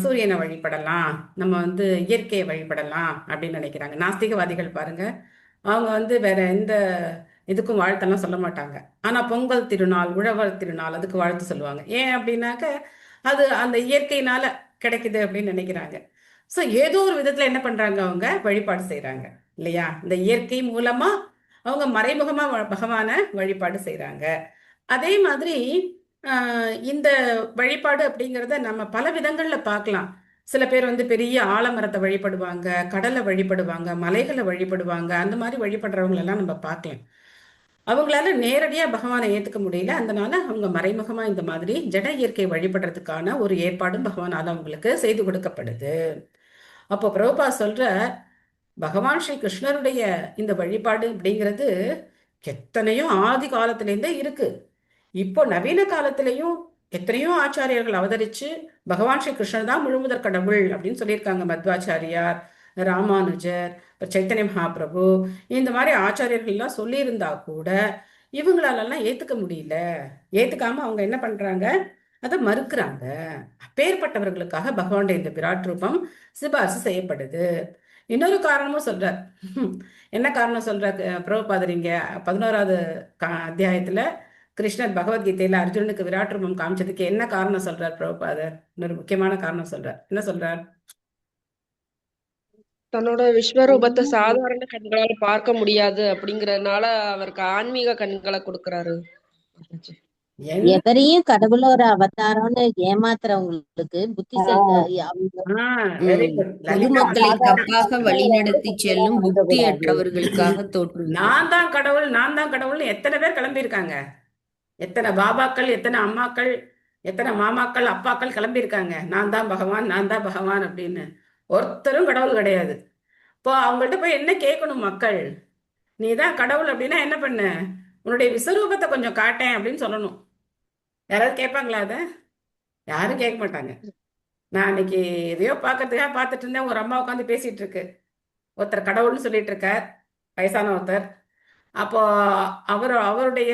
சூரியனை வழிபடலாம், நம்ம இயற்கையை வழிபடலாம் அப்படின்னு நினைக்கிறாங்க. நாஸ்திகவாதிகள் பாருங்க, அவங்க வேற எந்த இதுக்கும் வாழ்த்தெல்லாம் சொல்ல மாட்டாங்க. ஆனா பொங்கல் திருநாள், உழவர் திருநாள் அதுக்கு வாழ்த்து சொல்லுவாங்க. ஏன் அப்படின்னாக்க அது அந்த இயற்கையினால கிடைக்குது அப்படின்னு நினைக்கிறாங்க. ஸோ ஏதோ ஒரு விதத்துல என்ன பண்றாங்க, அவங்க வழிபாடு செய்யறாங்க இல்லையா? இந்த இயற்கை மூலமா அவங்க மறைமுகமா பகவான வழிபாடு செய்யறாங்க. அதே மாதிரி இந்த வழிபாடு அப்படிங்கிறத நம்ம பல விதங்கள்ல பார்க்கலாம். சில பேர் பெரிய ஆலமரத்தை வழிபடுவாங்க, கடலை வழிபடுவாங்க, மலைகளை வழிபடுவாங்க. அந்த மாதிரி வழிபடுறவங்களெல்லாம் நம்ம பார்க்கலாம். அவங்களால நேரடியா பகவானை ஏத்துக்க முடியல. அதனால அவங்க மறைமுகமா இந்த மாதிரி ஜட இயற்கை வழிபடுறதுக்கான ஒரு ஏற்பாடும் பகவானால அவங்களுக்கு செய்து கொடுக்கப்படுது. அப்போ பிரபுபா சொல்ற பகவான் ஸ்ரீ கிருஷ்ணருடைய இந்த வழிபாடு அப்படிங்கிறது எத்தனையோ ஆதி காலத்திலேருந்தே இருக்கு. இப்போ நவீன காலத்திலையும் எத்தனையோ ஆச்சாரியர்கள் அவதரிச்சு பகவான் ஸ்ரீ கிருஷ்ணர் தான் முழுமுதற் கடவுள் அப்படின்னு சொல்லியிருக்காங்க. மத்வாச்சாரியார், ராமானுஜர், சைத்தன்ய மகாபிரபு, இந்த மாதிரி ஆச்சாரியர்கள்லாம் சொல்லியிருந்தா கூட இவங்களாலெல்லாம் ஏத்துக்க முடியல. ஏத்துக்காம அவங்க என்ன பண்றாங்க, அதை மறுக்கிறாங்க. அப்பேற்பட்டவர்களுக்காக பகவானுடைய இந்த விராட் ரூபம் சிபாரிசு செய்யப்படுது. இன்னொரு காரணமும் சொல்றார். என்ன காரணம் சொல்றார் பிரபுபாதர் இங்க 11வது அத்தியாயத்துல கிருஷ்ணர் பகவத்கீதையில அர்ஜுனனுக்கு விராட் ரூபம் காமிச்சதுக்கு என்ன காரணம் சொல்றார் பிரபுபாதர்? இன்னொரு முக்கியமான காரணம் சொல்றார். என்ன சொல்றார்? தன்னோட விஸ்வரூபத்தை சாதாரண கண்களால பார்க்க முடியாது அப்படிங்கறதுனால அவருக்கு ஆன்மீக கண்களை கொடுக்கறாரு. எவரையும் கடவுளோட அவதாரம்னு ஏமாத்துறவங்களுக்கு பொதுமக்களை தப்பாக வழிநடத்தி செல்லும் புத்தியற்றவர்களுக்காக தோற்று நான் தான் கடவுள், நான் தான் கடவுள்னு எத்தனை பேர் கிளம்பியிருக்காங்க. எத்தனை பாபாக்கள், எத்தனை அம்மாக்கள், எத்தனை மாமாக்கள், அப்பாக்கள் கிளம்பியிருக்காங்க. நான் தான் பகவான், நான் தான் பகவான் அப்படின்னு. ஒருத்தரும் கடவுள் கிடையாது. இப்போ அவங்கள்ட்ட போய் என்ன கேட்கணும் மக்கள்? நீ தான் கடவுள் அப்படின்னா என்ன பண்ண? உன்னுடைய விஸ்வரூபத்தை கொஞ்சம் காட்டேன் அப்படின்னு சொல்லணும். யாராவது கேட்பாங்களா? அதை யாரும் கேட்க மாட்டாங்க. நான் அன்னைக்கு எதையோ பார்க்கறதுக்காக பார்த்துட்டு இருந்தேன். ஒரு அம்மா உட்காந்து பேசிட்டு இருக்கு. ஒருத்தர் கடவுள்னு சொல்லிட்டு இருக்கார், வயசான ஒருத்தர். அப்போ அவருடைய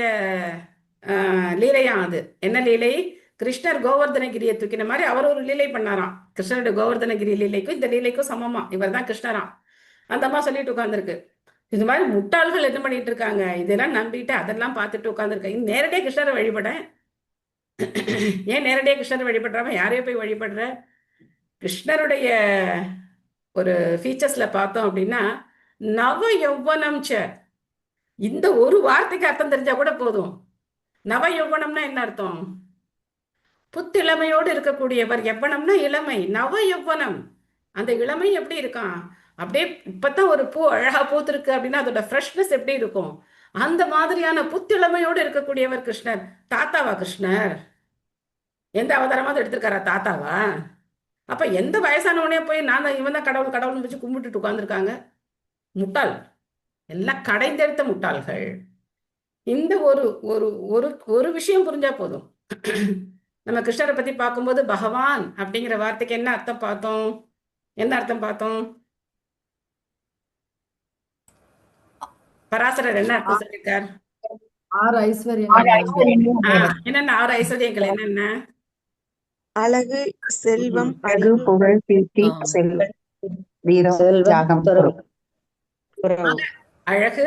லீலையா அது. என்ன லீலை? கிருஷ்ணர் கோவர்தனகிரியை தூக்கின மாதிரி அவர் ஒரு லீலை பண்ணாராம். கிருஷ்ணருடைய கோவர்தனகிரி லீலைக்கும் இந்த லீலைக்கும் சமமா இவர் தான் கிருஷ்ணராம். அந்த அம்மா சொல்லிட்டு உட்காந்துருக்கு. இது மாதிரி முட்டாள்கள் என்ன பண்ணிட்டு இருக்காங்க, இதெல்லாம் நம்பிட்டு அதெல்லாம் பார்த்துட்டு உட்காந்துருக்காங்க. நேரடியாக கிருஷ்ணரை வழிபட ஏன் நேரடியாக கிருஷ்ணரை வழிபடுறாம யாரையோ போய் வழிபடுற? கிருஷ்ணருடைய ஒரு ஃபீச்சர்ஸ்ல பார்த்தோம் அப்படின்னா நவ யௌவனம் ச, இந்த ஒரு வார்த்தைக்கு அர்த்தம் தெரிஞ்சா கூட போதும். நவ யௌவனம்னா என்ன அர்த்தம்? புத்திளமையோடு இருக்கக்கூடியவர். யவ்வனம்னா இளமை, நவ யௌவனம். அந்த இளமை எப்படி இருக்கான்? அப்படியே இப்பதான் ஒரு பூ அழகா பூத்திருக்கு அப்படின்னா அதோட ஃப்ரெஷ்னஸ் எப்படி இருக்கும்? அந்த மாதிரியான புத்திளமையோடு இருக்கக்கூடியவர் கிருஷ்ணர். தாத்தாவா கிருஷ்ணர்? எந்த அவதாரமாவது எடுத்திருக்காரா தாத்தாவா? அப்ப எந்த வயசானவனே போய் நான் தான் இவன் தான் கடவுள் கடவுள்னு வச்சு கும்பிட்டுட்டு உட்காந்துருக்காங்க. முட்டாள், எல்லாம் கடைந்தெடுத்த முட்டாள்கள். இந்த ஒரு ஒரு ஒரு ஒரு விஷயம் புரிஞ்சா போதும். நம்ம கிருஷ்ணரை பத்தி பார்க்கும்போது பகவான் அப்படிங்கிற வார்த்தைக்கு என்ன அர்த்தம் பார்த்தோம்? என்ன அர்த்தம் பார்த்தோம்? பராசரர் என்ன அர்த்தம் சொல்லியிருக்கார்? 6 ஐஸ்வர்யங்கள். என்னென்ன 6 ஐஸ்வர்யங்கள் என்னென்ன? அழகு, செல்வம், அழகு, புகழ், கீர்த்தி, செல்வம், வீரம், தியாகம், பொறுமை. அழகு,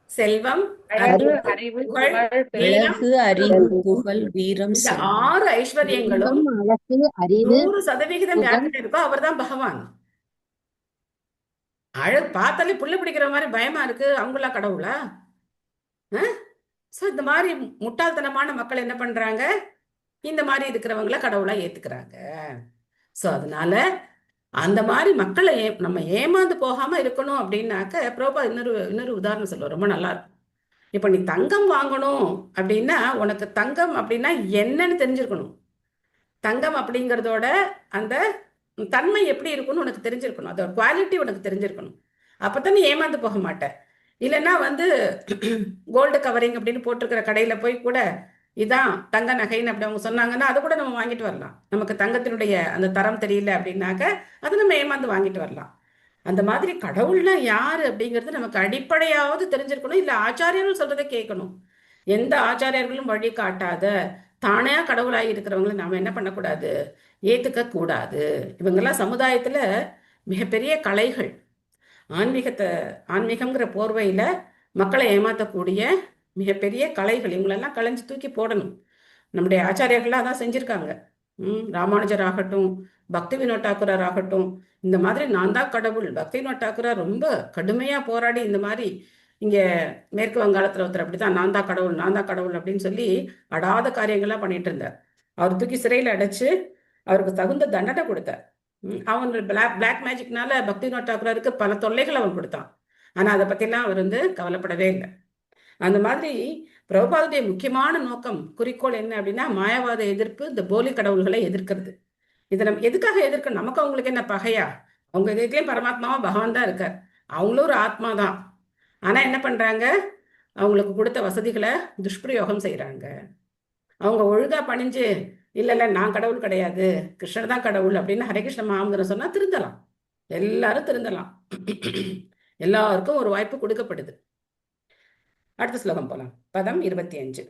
செல்வம், அறிவு, புகழ், வீரம். இந்த 6 ஐஸ்வர்யங்களும் 100% யார்கிட்ட இருக்கோ அவர் தான் பகவான். அழகு பார்த்தாலே புள்ள பிடிக்கிற மாதிரி பயமா இருக்கு, அவங்களா கடவுளா? சோ இந்த மாதிரி முட்டாள்தனமான மக்கள் என்ன பண்றாங்க, இந்த மாதிரி இருக்கிறவங்கள கடவுளா ஏத்துக்கிறாங்க. சோ அதனால அந்த மாதிரி மக்களை நம்ம ஏமாந்து போகாம இருக்கணும் அப்படின்னாக்க பிரபா இன்னொரு உதாரணம் சொல்லுவோம், ரொம்ப நல்லா இருக்கும். இப்போ நீ தங்கம் வாங்கணும் அப்படின்னா உனக்கு தங்கம் அப்படின்னா என்னன்னு தெரிஞ்சிருக்கணும். தங்கம் அப்படிங்கிறதோட அந்த தன்மை எப்படி இருக்கும்னு உனக்கு தெரிஞ்சிருக்கணும். அதோட குவாலிட்டி உனக்கு தெரிஞ்சிருக்கணும். அப்பதான் நீ ஏமாந்து போக மாட்ட. இல்லைன்னா கோல்டு கவரிங் அப்படின்னு போட்டிருக்கிற கடையில போய் கூட இதான் தங்க நகைன்னு அப்படி அவங்க சொன்னாங்கன்னா அதை கூட நம்ம வாங்கிட்டு வரலாம். நமக்கு தங்கத்தினுடைய அந்த தரம் தெரியல அப்படின்னாக்க அதை நம்ம ஏமாந்து வாங்கிட்டு வரலாம். அந்த மாதிரி கடவுள்னா யாரு அப்படிங்கிறது நமக்கு அடிப்படையாவது தெரிஞ்சிருக்கணும். இல்லை ஆச்சாரியர்கள் சொல்றதை கேட்கணும். எந்த ஆச்சாரியர்களும் வழி காட்டாத தானே கடவுளாகி இருக்கிறவங்களை நாம என்ன பண்ணக்கூடாது, ஏத்துக்க கூடாது. இவங்கெல்லாம் சமுதாயத்துல மிகப்பெரிய கலைகள். ஆன்மீகம்ங்கிற போர்வையில மக்களை ஏமாத்தக்கூடிய மிகப்பெரிய கலைகள். இவங்களெல்லாம் களைஞ்சு தூக்கி போடணும். நம்முடைய ஆச்சாரியர்கள்லாம் அதான் செஞ்சிருக்காங்க. ராமானுஜர் ஆகட்டும், பக்தி வினோத் தாக்கூரார் ஆகட்டும், இந்த மாதிரி நான் தான் கடவுள். பக்தி வினோத் தாக்கூரார் ரொம்ப கடுமையா போராடி இந்த மாதிரி இங்க மேற்கு வங்காளத்துல ஒருத்தர் அப்படித்தான் நான் தான் கடவுள் அப்படின்னு சொல்லி அடாத காரியங்கள்லாம் பண்ணிட்டு இருந்தார். அவர் தூக்கி சிறையில அடைச்சு அவருக்கு தகுந்த தண்டனை கொடுத்தார். அவன் பிளாக் மேஜிக்னால பக்தி வினோத் தாக்கூராருக்கு பல தொல்லைகள் அவன் கொடுத்தான். ஆனா அதை பத்திலாம் அவர் கவலைப்படவே இல்லை. அந்த மாதிரி பிரபுபாதுடைய முக்கியமான நோக்கம், குறிக்கோள் என்ன அப்படின்னா மாயாவாத எதிர்ப்பு, இந்த போலி கடவுள்களை எதிர்க்கிறது. இதை நம்ம எதுக்காக எதிர்க்கணும்? நமக்கு அவங்களுக்கு என்ன பகையா? அவங்க இதுலயும் பரமாத்மாவா பகவான் தான் இருக்கார். அவங்களும் ஒரு ஆத்மா தான். ஆனா என்ன பண்றாங்க, அவங்களுக்கு கொடுத்த வசதிகளை துஷ்பிரயோகம் செய்யறாங்க. அவங்க ஒழுங்கா பணிஞ்சு இல்ல நான் கடவுள் கிடையாது, கிருஷ்ணர் தான் கடவுள் அப்படின்னு ஹரே கிருஷ்ண மகாமந்திரம் சொன்னா திருந்தலாம். எல்லாரும் திருந்தலாம். எல்லாருக்கும் ஒரு வாய்ப்பு கொடுக்கப்படுது. அடுத்த ஸ்லோகம் போலாம். பதம் 25.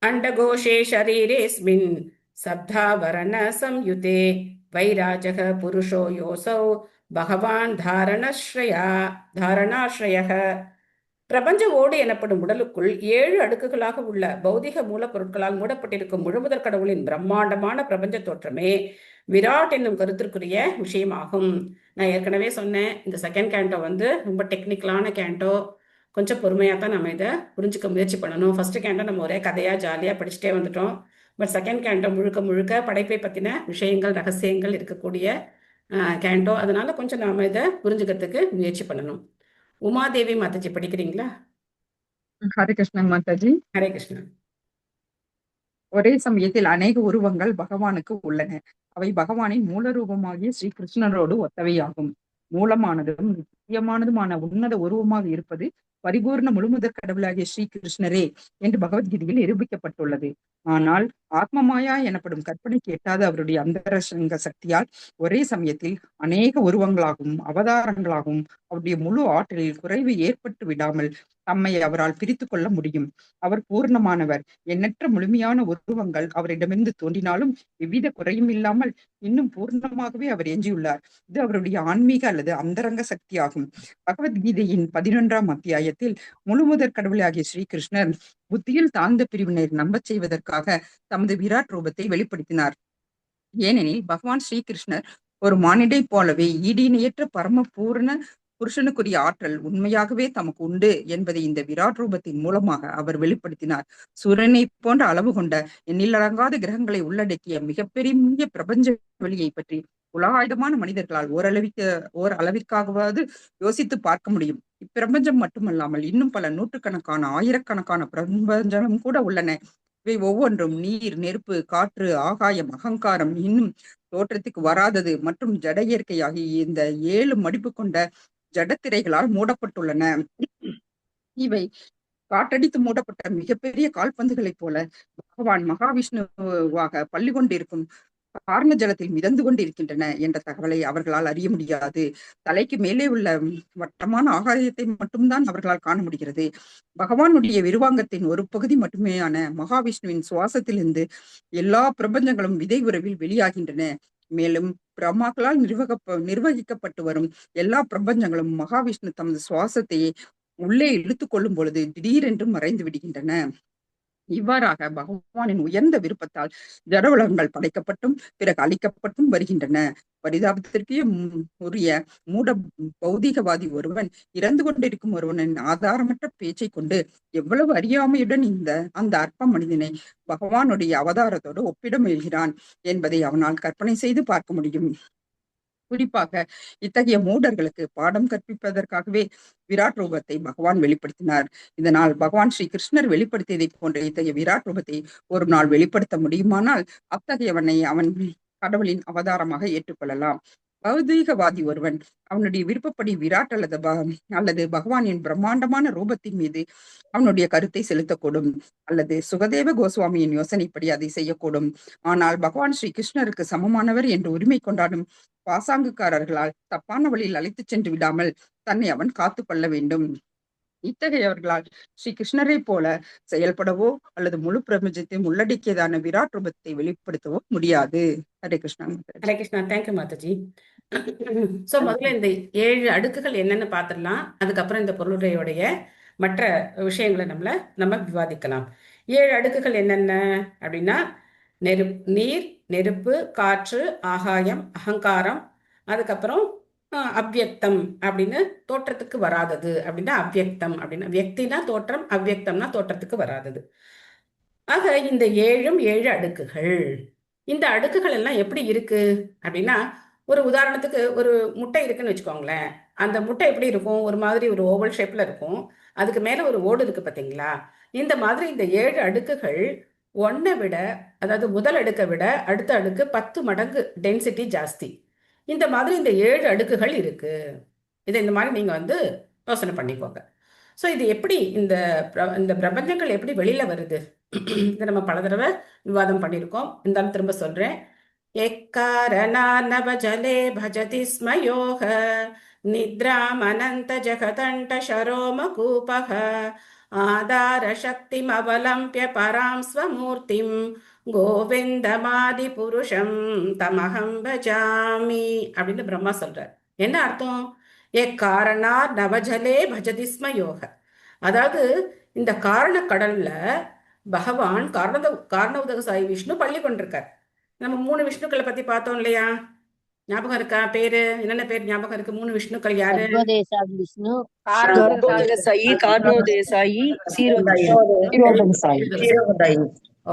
அண்டகோஷே ஷரீரேஸ்மின் சப்தாவரண சம்யுதே வைராஜக புருஷோ யோசௌ பகவான் தாரணாஸ்ரயः. பிரபஞ்ச ஓடு எனப்படும் உடலுக்குள் 7 அடுக்குகளாக உள்ள பௌதிக மூலப்பொருட்களால் மூடப்பட்டிருக்கும் முழுமுதற் கடவுளின் பிரம்மாண்டமான பிரபஞ்ச தோற்றமே விராட் என்னும் கருத்திற்குரிய விஷயமாகும். நான் ஏற்கனவே சொன்னேன், இந்த செகண்ட் கேண்டோ ரொம்ப டெக்னிக்கலான கேண்டோ. கொஞ்சம் பொறுமையாக தான் நம்ம இதை புரிஞ்சுக்க முயற்சி பண்ணணும். ஃபர்ஸ்ட் கேண்டோ நம்ம ஒரே கதையாக ஜாலியாக படிச்சுட்டே வந்துட்டோம். பட் செகண்ட் கேண்டோ முழுக்க முழுக்க படைப்பை பற்றின விஷயங்கள், ரகசியங்கள் இருக்கக்கூடிய கேண்டோ. அதனால கொஞ்சம் நாம இதை புரிஞ்சுக்கிறதுக்கு முயற்சி பண்ணணும். உமாதேவி மாதாஜி படிக்கிறீங்களா? ஹரே கிருஷ்ணன் மாதாஜி. ஹரே கிருஷ்ணன். ஒரே சமயத்தில் அநேக உருவங்கள் பகவானுக்கு உள்ளன. அவை பகவானின் மூல ரூபமாகிய ஸ்ரீ கிருஷ்ணரோடு ஒத்தவையாகும். மூலமானதும் நித்தியமானதுமான உன்னத உருவமாக இருப்பது பரிபூர்ண முழுமுதற் கடவுளாகிய ஸ்ரீ கிருஷ்ணரே என்று பகவத்கீதையில் நிரூபிக்கப்பட்டுள்ளது. ஆனால் ஆத்மமாயா எனப்படும் கற்பனைக்கு எட்டாத அவருடைய அந்தரங்க சக்தியால் ஒரே சமயத்தில் அநேக உருவங்களாகவும் அவதாரங்களாகவும் அவருடைய முழு ஆற்றலில் குறைவு ஏற்பட்டு விடாமல் தம்மை அவரால் பிரித்து கொள்ள முடியும். அவர் பூர்ணமானவர். எண்ணற்ற முழுமையான உருவங்கள் அவரிடமிருந்து தோன்றினாலும் எவ்வித குறையும் இல்லாமல் இன்னும் பூர்ணமாகவே அவர் எஞ்சியுள்ளார். இது அவருடைய ஆன்மீக அல்லது அந்தரங்க சக்தியாகும். பகவத்கீதையின் 11ஆம் அத்தியாயத்தில் முழுமுதற் கடவுளாகிய ஸ்ரீகிருஷ்ணர் புத்தியில் தாழ்ந்த பிரிவினர் நம்பச் செய்வதற்காக தமது விராட் ரூபத்தை வெளிப்படுத்தினார். ஏனெனில் பகவான் ஸ்ரீகிருஷ்ணர் ஒரு மானிடை போலவே ஈடிணையற்ற பரம பூரண புருஷனுக்குரிய ஆற்றல் உண்மையாகவே தமக்கு உண்டு என்பதை இந்த விராட் ரூபத்தின் மூலமாக அவர் வெளிப்படுத்தினார். சூரியனை போன்ற அளவு கொண்ட எண்ணிலடங்காத கிரகங்களை உள்ளடக்கிய மிகப்பெரிய பிரபஞ்ச வெளியை பற்றி உலகாயுதமான மனிதர்களால் ஓரளவிற்காகவாவது யோசித்து பார்க்க முடியும். இப்பிரபஞ்சம் மட்டுமல்லாமல் இன்னும் பல நூற்றுக்கணக்கான ஆயிரக்கணக்கான பிரபஞ்சமும் கூட உள்ளன. இவை ஒவ்வொன்றும் நீர், நெருப்பு, காற்று, ஆகாயம், அகங்காரம், இன்னும் தோற்றத்துக்கு வராதது மற்றும் ஜட இயற்கை ஆகிய இந்த 7 மடிப்பு கொண்ட ஜடத்திரைகளால் மூடப்பட்டுள்ளன. இவை காற்றடித்து மூடப்பட்ட மிகப்பெரிய கால்பந்துகளைப் போல பகவான் மகாவிஷ்ணுவாக பள்ளி கொண்டிருக்கும் காரண ஜலத்தில் மிதந்து கொண்டிருக்கின்றன என்ற தகவலை அவர்களால் அறிய முடியாது. தலைக்கு மேலே உள்ள வட்டமான ஆகாயத்தை மட்டும்தான் அவர்களால் காண முடிகிறது. பகவானுடைய விருவாங்கத்தின் ஒரு பகுதி மட்டுமேயான மகாவிஷ்ணுவின் சுவாசத்திலிருந்து எல்லா பிரபஞ்சங்களும் விதை உறவில் வெளியாகின்றன. மேலும் பிரம்மாக்களால் நிர்வகிக்கப்பட்டு வரும் எல்லா பிரபஞ்சங்களும் மகாவிஷ்ணு தமது சுவாசத்தையே உள்ளே இழுத்து கொள்ளும் பொழுது திடீரென்று மறைந்து விடுகின்றன. இவ்வாறாக பகவானின் உயர்ந்த விருப்பத்தால் ஜட உலகங்கள் படைக்கப்பட்டும் பிறகு அழிக்கப்பட்டும் வருகின்றன. பரிதாபத்திற்கே உரிய மூட பௌதிகவாதி ஒருவன் இறந்து கொண்டிருக்கும் ஒருவனின் ஆதாரமற்ற பேச்சை கொண்டு எவ்வளவு அறியாமையுடன் அந்த அற்ப மனிதனை பகவானுடைய அவதாரத்தோடு ஒப்பிட முயல்கிறான் என்பதை அவனால் கற்பனை செய்து பார்க்க முடியும். குறிப்பாக இத்தகைய மூடர்களுக்கு பாடம் கற்பிப்பதற்காகவே விராட் ரூபத்தை பகவான் வெளிப்படுத்தினார். இதனால் பகவான் ஸ்ரீ கிருஷ்ணர் வெளிப்படுத்தியதை போன்ற இத்தகைய விராட் ரூபத்தை ஒரு நாள் வெளிப்படுத்த முடியுமானால் அத்தகையவனை அவன் கடவுளின் அவதாரமாக ஏற்றுக்கொள்ளலாம். பௌதீகவாதி ஒருவன் அவனுடைய விருப்பப்படி விராட் அல்லது பகவானின் பிரம்மாண்டமான ரூபத்தின் மீது அவனுடைய கருத்தை செலுத்தக்கூடும், அல்லது சுகதேவ கோஸ்வாமியின் யோசனைப்படி அதை செய்யக்கூடும். ஆனால் பகவான் ஸ்ரீ கிருஷ்ணருக்கு சமமானவர் என்று உரிமை கொண்டாடும் பாசாங்குக்காரர்களால் தப்பான வழியில் அழைத்துச் சென்று விடாமல் தன்னை அவன் காத்து கொள்ள வேண்டும். இத்தகையவர்களால் ஸ்ரீ கிருஷ்ணரை போல செயல்படவோ அல்லது முழு பிரபஞ்சத்தை உள்ளடக்கியதான விராட் ரூபத்தை வெளிப்படுத்தவோ முடியாது. ஹரே கிருஷ்ணா. ஹரே கிருஷ்ணா. தேங்க்யூ மாதாஜி. சோ முதல்ல இந்த 7 அடுக்குகள் என்னன்னு பார்த்துடலாம். அதுக்கப்புறம் இந்த பொருளுரையோடைய மற்ற விஷயங்களை நம்ம விவாதிக்கலாம். 7 அடுக்குகள் என்னென்ன அப்படின்னா நீர், நெருப்பு, காற்று, ஆகாயம், அகங்காரம், அதுக்கப்புறம் அவ்யக்தம் அப்படின்னு தோற்றத்துக்கு வராதது அப்படின்னா அவ்யக்தம் அப்படின்னா வியக்தினா தோற்றம், அவ்யக்தம்னா தோற்றத்துக்கு வராதது. ஆக இந்த 7 அடுக்குகள். இந்த அடுக்குகள் எல்லாம் எப்படி இருக்கு அப்படின்னா ஒரு உதாரணத்துக்கு ஒரு முட்டை இருக்குன்னு வச்சுக்கோங்களேன். அந்த முட்டை எப்படி இருக்கும்? ஒரு மாதிரி ஒரு ஓவல் ஷேப்ல இருக்கும். அதுக்கு மேல ஒரு ஓடு இருக்கு பார்த்தீங்களா? இந்த மாதிரி இந்த 7 அடுக்குகள் ஒன்றை விட, அதாவது முதல் அடுக்கை விட அடுத்த அடுக்கு 10 மடங்கு டென்சிட்டி ஜாஸ்தி. இந்த மாதிரி இந்த 7 அடுக்குகள் இருக்கு. இதை இந்த மாதிரி நீங்க யோசனை பண்ணிக்கோங்க. ஸோ இது எப்படி இந்த பிரபஞ்சங்கள் எப்படி வெளியில வருது? இதை நம்ம பல தடவை விவாதம் பண்ணியிருக்கோம். இருந்தாலும் திரும்ப சொல்றேன். எக்காரணாநவஜலே பஜதி ஸ்மயோக நித்ராம் அனந்த ஜகதண்ட ஷரோம கூபக ஆதார சக்திம் அவலம்பிய பராம் ஸ்வமூர்த்திம் கோவிந்தமாதி புருஷம் தமஹம் பஜாமி அப்படின்னு பிரம்மா சொல்றார். என்ன அர்த்தம்? காரணா நவஜலே பஜதிஸ்ம யோக. அதாவது இந்த காரண கடல்ல பகவான் காரணோதக சாயி விஷ்ணு பள்ளி கொண்டிருக்கார். நம்ம 3 விஷ்ணுக்களை பத்தி பார்த்தோம் இல்லையா? ஞாபகம் இருக்கா? பேரு என்னென்ன பேர் ஞாபகம் இருக்கு? 3 விஷ்ணுக்கள் யாரு?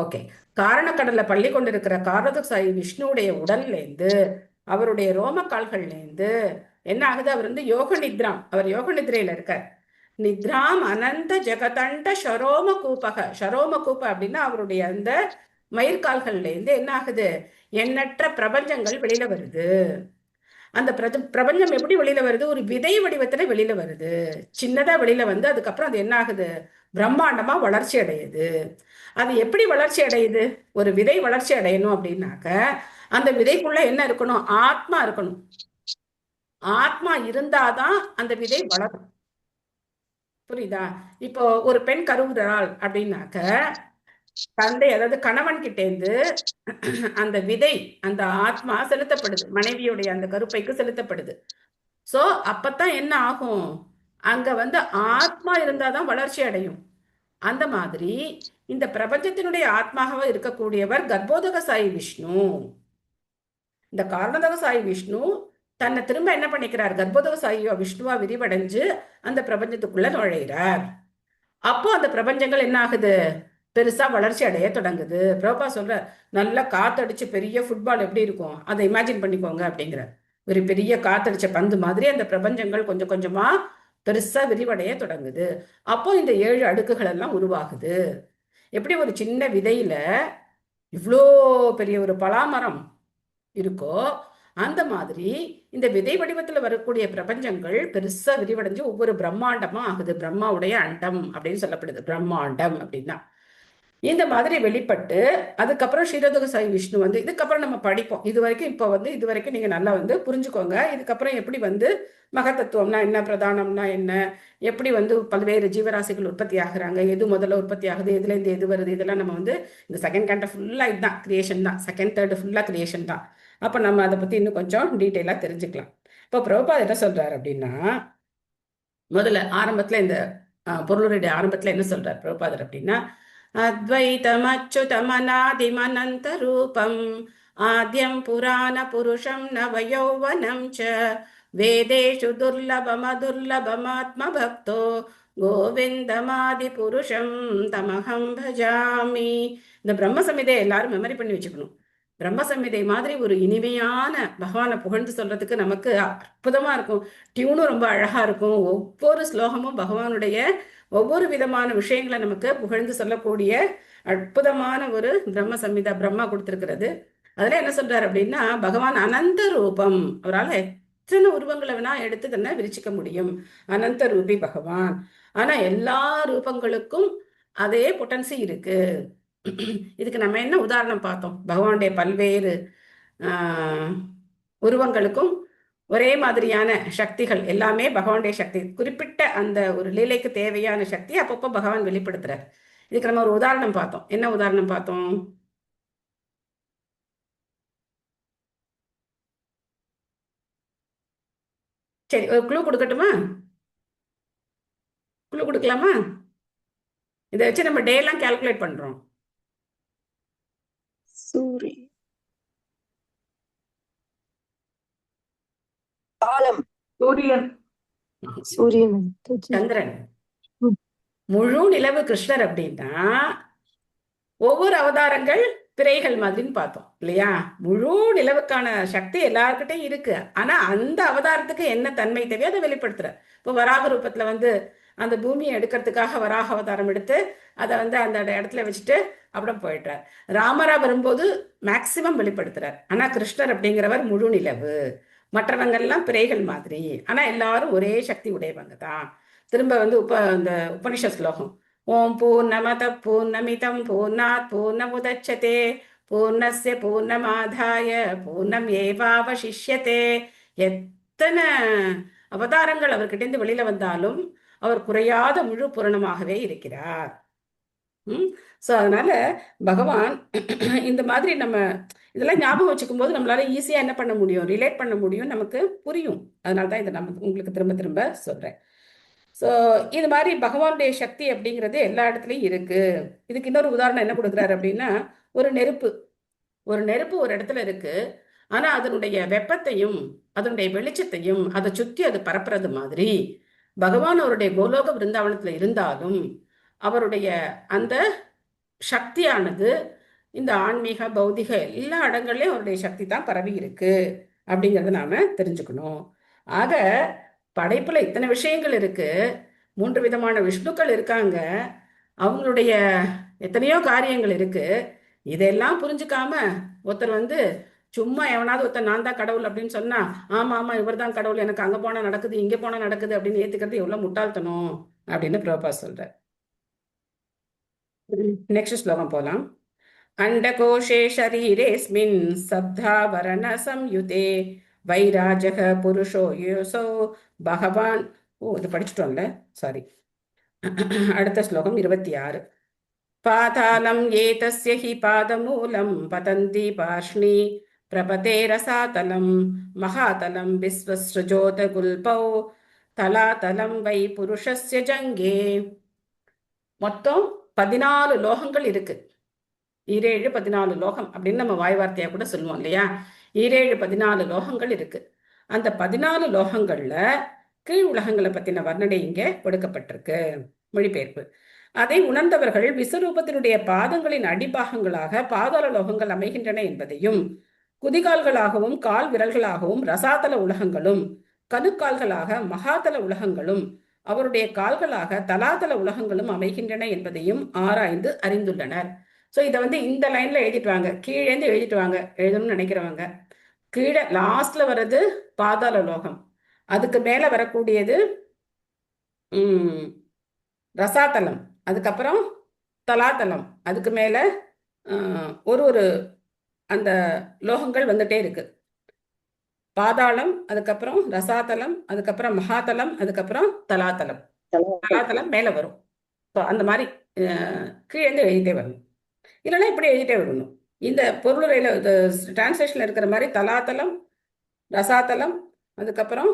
ஓகே. காரணக்கடல்ல பள்ளி கொண்டிருக்கிற காரணோதக சாயி விஷ்ணுடைய உடல்ல இருந்து, அவருடைய ரோமக்கால்கள்ல இருந்து என்ன ஆகுது? அவர் யோக நித்ராம், அவர் யோக நித்ரையில இருக்கார். நித்ராம் அனந்த ஜெகதண்ட ஷரோம கூபக. ஷரோம கூப அப்படின்னா அவருடைய அந்த மயிர்கால்கள்ல இருந்து என்ன ஆகுது? எண்ணற்ற பிரபஞ்சங்கள் வெளியில வருது. அந்த பிரபஞ்சம் எப்படி வெளியில வருது? ஒரு விதை வடிவத்துல வெளியில வருது. சின்னதா வெளியில வந்து அதுக்கப்புறம் அது என்ன ஆகுது? பிரம்மாண்டமா வளர்ச்சி அடையுது. அது எப்படி வளர்ச்சி அடையுது? ஒரு விதை வளர்ச்சி அடையணும் அப்படின்னாக்க அந்த விதைக்குள்ள என்ன இருக்கணும்? ஆத்மா இருக்கணும். ஆத்மா இருந்தாதான் அந்த விதை வளரும். புரியுதா? இப்போ ஒரு பெண் கருவுறாள் அப்படின்னாக்க தந்தை, அதாவது கணவன் கிட்டேந்து அந்த விதை, அந்த ஆத்மா செலுத்தப்படுது, மனைவியுடைய அந்த கருப்பைக்கு செலுத்தப்படுது. சோ அப்பதான் என்ன ஆகும்? அங்க ஆத்மா இருந்தாதான் வளர்ச்சி அடையும். அந்த மாதிரி இந்த பிரபஞ்சத்தினுடைய ஆத்மாவாக இருக்கக்கூடியவர் கர்ப்போதக சாயி விஷ்ணு. இந்த காரணோதக சாயி விஷ்ணு தன்னை திரும்ப என்ன பண்ணிக்கிறார்? கர்ப்போதக சாயி விஷ்ணுவா விரிவடைஞ்சு அந்த பிரபஞ்சத்துக்குள்ள நுழைகிறார். அப்போ அந்த பிரபஞ்சங்கள் என்ன ஆகுது? பெருசா வளர்ச்சி அடைய தொடங்குது. பிரபா சொல்ற, நல்லா காத்தடிச்சு பெரிய ஃபுட்பால் எப்படி இருக்கும் அதை இமேஜின் பண்ணிக்கோங்க அப்படிங்கிற. ஒரு பெரிய காத்தடிச்ச பந்து மாதிரி அந்த பிரபஞ்சங்கள் கொஞ்சம் கொஞ்சமா பெருசா விரிவடைய தொடங்குது. அப்போ இந்த 7 அடுக்குகள் எல்லாம் உருவாகுது. எப்படி ஒரு சின்ன விதையில இவ்வளோ பெரிய ஒரு பலாமரம் இருக்கோ, அந்த மாதிரி இந்த விதை வடிவத்துல வரக்கூடிய பிரபஞ்சங்கள் பெருசா விரிவடைஞ்சு ஒவ்வொரு பிரம்மாண்டமா ஆகுது. பிரம்மாவுடைய அண்டம் அப்படின்னு சொல்லப்படுது. பிரம்மாண்டம் அப்படின்னா இந்த மாதிரி வெளிப்பட்டு அதுக்கப்புறம் ஸ்ரீரோதக சாயி விஷ்ணு இதுக்கப்புறம் நம்ம படிப்போம். இது வரைக்கும் நீங்க நல்லா புரிஞ்சுக்கோங்க. இதுக்கப்புறம் எப்படி மகத்தத்துவம்னா என்ன, பிரதானம்னா என்ன, எப்படி பல்வேறு ஜீவராசிகள் உற்பத்தி ஆகுறாங்க, எது முதல்ல உற்பத்தி ஆகுது, எதுல இருந்து எது வருது, இதெல்லாம் நம்ம இந்த செகண்ட் கேண்ட ஃபுல்லா இதுதான் கிரியேஷன் தான். செகண்ட் தேர்டு ஃபுல்லா கிரியேஷன் தான். அப்ப நம்ம அதை பத்தி இன்னும் கொஞ்சம் டீட்டெயிலா தெரிஞ்சுக்கலாம். இப்போ பிரபுபாத் என்ன சொல்றாரு அப்படின்னா, முதல்ல ஆரம்பத்துல இந்த பொருளுடைய ஆரம்பத்துல என்ன சொல்றாரு பிரபுபாதர் அப்படின்னா, அத்வைதம் அச்சுதமநாதிமனந்த ரூபம் ஆத்யம் புராண புருஷம் நவயௌவனம் ச வேதேஷு துர்லபமதுர்லபமாத்ம பக்தோ கோவிந்தமாதி புருஷம் தமஹம் பஜாமி. இந்த பிரம்ம சமிதை எல்லாரும் மெமரி பண்ணி வச்சுக்கணும். பிரம்ம சம்ஹிதை மாதிரி ஒரு இனிமையான பகவானை புகழ்ந்து சொல்றதுக்கு நமக்கு அற்புதமா இருக்கும். டியூனும் ரொம்ப அழகா இருக்கும். ஒவ்வொரு ஸ்லோகமும் பகவானுடைய ஒவ்வொரு விதமான விஷயங்களை நமக்கு புகழ்ந்து சொல்லக்கூடிய அற்புதமான ஒரு பிரம்ம சம்ஹிதா பிரம்மா கொடுத்திருக்கிறது. அதுல என்ன சொல்றாரு அப்படின்னா, பகவான் அனந்த ரூபம், அவரால் எத்தனை உருவங்களை வேணா எடுத்து தன்னை விரிச்சிக்க முடியும், அனந்த ரூபி பகவான். ஆனா எல்லா ரூபங்களுக்கும் அதே பொட்டன்சி இருக்கு. இதுக்கு நம்ம என்ன உதாரணம் பார்த்தோம்? பகவானுடைய பல்வேறு உருவங்களுக்கும் ஒரே மாதிரியான சக்திகள், எல்லாமே பகவானுடைய சக்தி, குறிப்பிட்ட அந்த ஒரு லீலைக்கு தேவையான சக்தி அப்பப்போ பகவான் வெளிப்படுத்துறார். இதுக்கு நம்ம ஒரு உதாரணம் பார்த்தோம். என்ன உதாரணம் பார்த்தோம்? சரி, ஒரு க்ளூ கொடுக்கட்டுமா? க்ளூ கொடுக்கலாமா? இதை வச்சு நம்ம டே எல்லாம் கால்குலேட் பண்றோம். சூரியன், காலம், சூரியன், சூரியன், சந்திரன். முழு நிலவு கிருஷ்ணர் அப்படின்னா ஒவ்வொரு அவதாரங்கள் பிறைகள் மாதிரின்னு பார்த்தோம் இல்லையா? முழு நிலவுக்கான சக்தி எல்லாருக்கிட்டையும் இருக்கு. ஆனா அந்த அவதாரத்துக்கு என்ன தன்மை தேவையோ அதை வெளிப்படுத்துற. இப்போ வராக ரூபத்துல அந்த பூமியை எடுக்கிறதுக்காக வராக அவதாரம் எடுத்து அதை அந்த இடத்துல வச்சுட்டு அப்புறம் போயிட்டார். ராமரா வரும்போது மேக்சிமம் வெளிப்படுத்துறார். ஆனா கிருஷ்ணர் அப்படிங்கிறவர் முழு நிலவு, மற்றவங்கெல்லாம் பிறைகள் மாதிரி. ஆனா எல்லாரும் ஒரே சக்தி உடையவங்க தான். திரும்ப இந்த உபனிஷ ஸ்லோகம், ஓம் பூர்ணமத பூர்ணமிதம் பூர்ணாத் பூர்ணமுதச்சதே பூர்ணஸ்ய பூர்ணமாதாய பூர்ணம் ஏவாவசிஷ்யதே. எத்தனை அவதாரங்கள் அவர்கிட்ட வெளியில வந்தாலும் அவர் குறையாத முழு பூரணமாகவே இருக்கிறார். ஸோ அதனால பகவான் இந்த மாதிரி நம்ம இதெல்லாம் ஞாபகம் வச்சுக்கும் போது நம்மளால ஈஸியா என்ன பண்ண முடியும், ரிலேட் பண்ண முடியும், நமக்கு புரியும். அதனால்தான் இதை நம்ம உங்களுக்கு திரும்ப திரும்ப சொல்றேன். ஸோ இது மாதிரி பகவானுடைய சக்தி அப்படிங்கிறது எல்லா இடத்துலையும் இருக்கு. இதுக்கு இன்னொரு உதாரணம் என்ன கொடுக்குறாரு அப்படின்னா, ஒரு நெருப்பு ஒரு இடத்துல இருக்கு. ஆனா அதனுடைய வெப்பத்தையும் அதனுடைய வெளிச்சத்தையும் அதை சுற்றி அது பரப்புறது மாதிரி பகவான் அவருடைய கோலோக பிருந்தாவனத்துல இருந்தாலும் அவருடைய அந்த சக்தியானது இந்த ஆன்மீக பௌதிக எல்லா இடங்கள்லயும் அவருடைய சக்தி தான் பரவி இருக்கு அப்படிங்கிறத நாம தெரிஞ்சுக்கணும். ஆக படைப்புல இத்தனை விஷயங்கள் இருக்கு. 3 விதமான விஷ்ணுக்கள் இருக்காங்க. அவங்களுடைய எத்தனையோ காரியங்கள் இருக்கு. இதெல்லாம் புரிஞ்சுக்காம ஒருத்தர் சும்மா எவனாவது ஒருத்தர் நான் தான் கடவுள் அப்படின்னு சொன்னா, ஆமா ஆமா இவர் தான் கடவுள், எனக்கு அங்க போனா நடக்குது இங்க போனா நடக்குது அப்படின்னு ஏத்துக்கிறது எவ்வளவு முட்டாள்தனம் அப்படின்னு பிரபா சொல்ற. நெக்ஸ்ட் ஸ்லோகம் போலாம். அண்டகோஷே ஷரீரேஸ்மின் சப்தாவரண சம்யுதே வைராஜக புருஷோ யோசோ பகவான். இது படிச்சுட்டோம்ல, சாரி. அடுத்த ஸ்லோகம் 26. பாதாளம் ஏதஸ்ய he பாதமூலம் பதந்தி பார்ஷ்ணி பிரபதே Rasatalam Mahatalam விஸ்வஸ்ருஜோத குல்பௌ தலாதலம் why புருஷஸ்ய Junge. மொத்தம் 14 லோகங்கள் இருக்கு. 14 லோகம் அப்படின்னு நம்ம வாய் வார்த்தையா கூட சொல்லுவோம் இல்லையா? 14 லோகங்கள் இருக்கு. அந்த 14 லோகங்கள்ல கீழ் உலகங்களை பத்தின வர்ணனை இங்க கொடுக்கப்பட்டிருக்கு, மொழிபெயர்ப்பு. அதை உணர்ந்தவர்கள் விஸ்வரூபத்தினுடைய பாதங்களின் அடிபாகங்களாக பாதாள லோகங்கள் அமைகின்றன என்பதையும், குதிகால்களாகவும் கால் விரல்களாகவும் ரசாதல உலகங்களும், கணுக்கால்களாக மகாதல உலகங்களும், அவருடைய கால்களாக தலாதல உலகங்களும் அமைகின்றன என்பதையும் ஆராய்ந்து அறிந்துள்ளனர். ஸோ இதை இந்த லைன்ல எழுதிட்டுவாங்க, கீழேந்து எழுதிட்டுவாங்க எழுதணும்னு நினைக்கிறவங்க. கீழே லாஸ்ட்ல வர்றது பாதாள லோகம், அதுக்கு மேல வரக்கூடியது ரசாதலம், அதுக்கப்புறம் தலாதலம், அதுக்கு மேல ஒரு அந்த லோகங்கள் வந்துட்டே இருக்கு. பாதாளம், அதுக்கப்புறம் ரசாதலம், அதுக்கப்புறம் மகாதலம், அதுக்கப்புறம் தலாதலம். தலாதலம் மேல வரும். அந்த மாதிரி கீழேந்து எழுதிட்டே வரணும், இல்லைன்னா இப்படி எழுதிட்டே வரணும். இந்த பொருளுரையில டிரான்ஸ்லேஷன்ல இருக்கிற மாதிரி தலாதலம், ரசாதலம், அதுக்கப்புறம்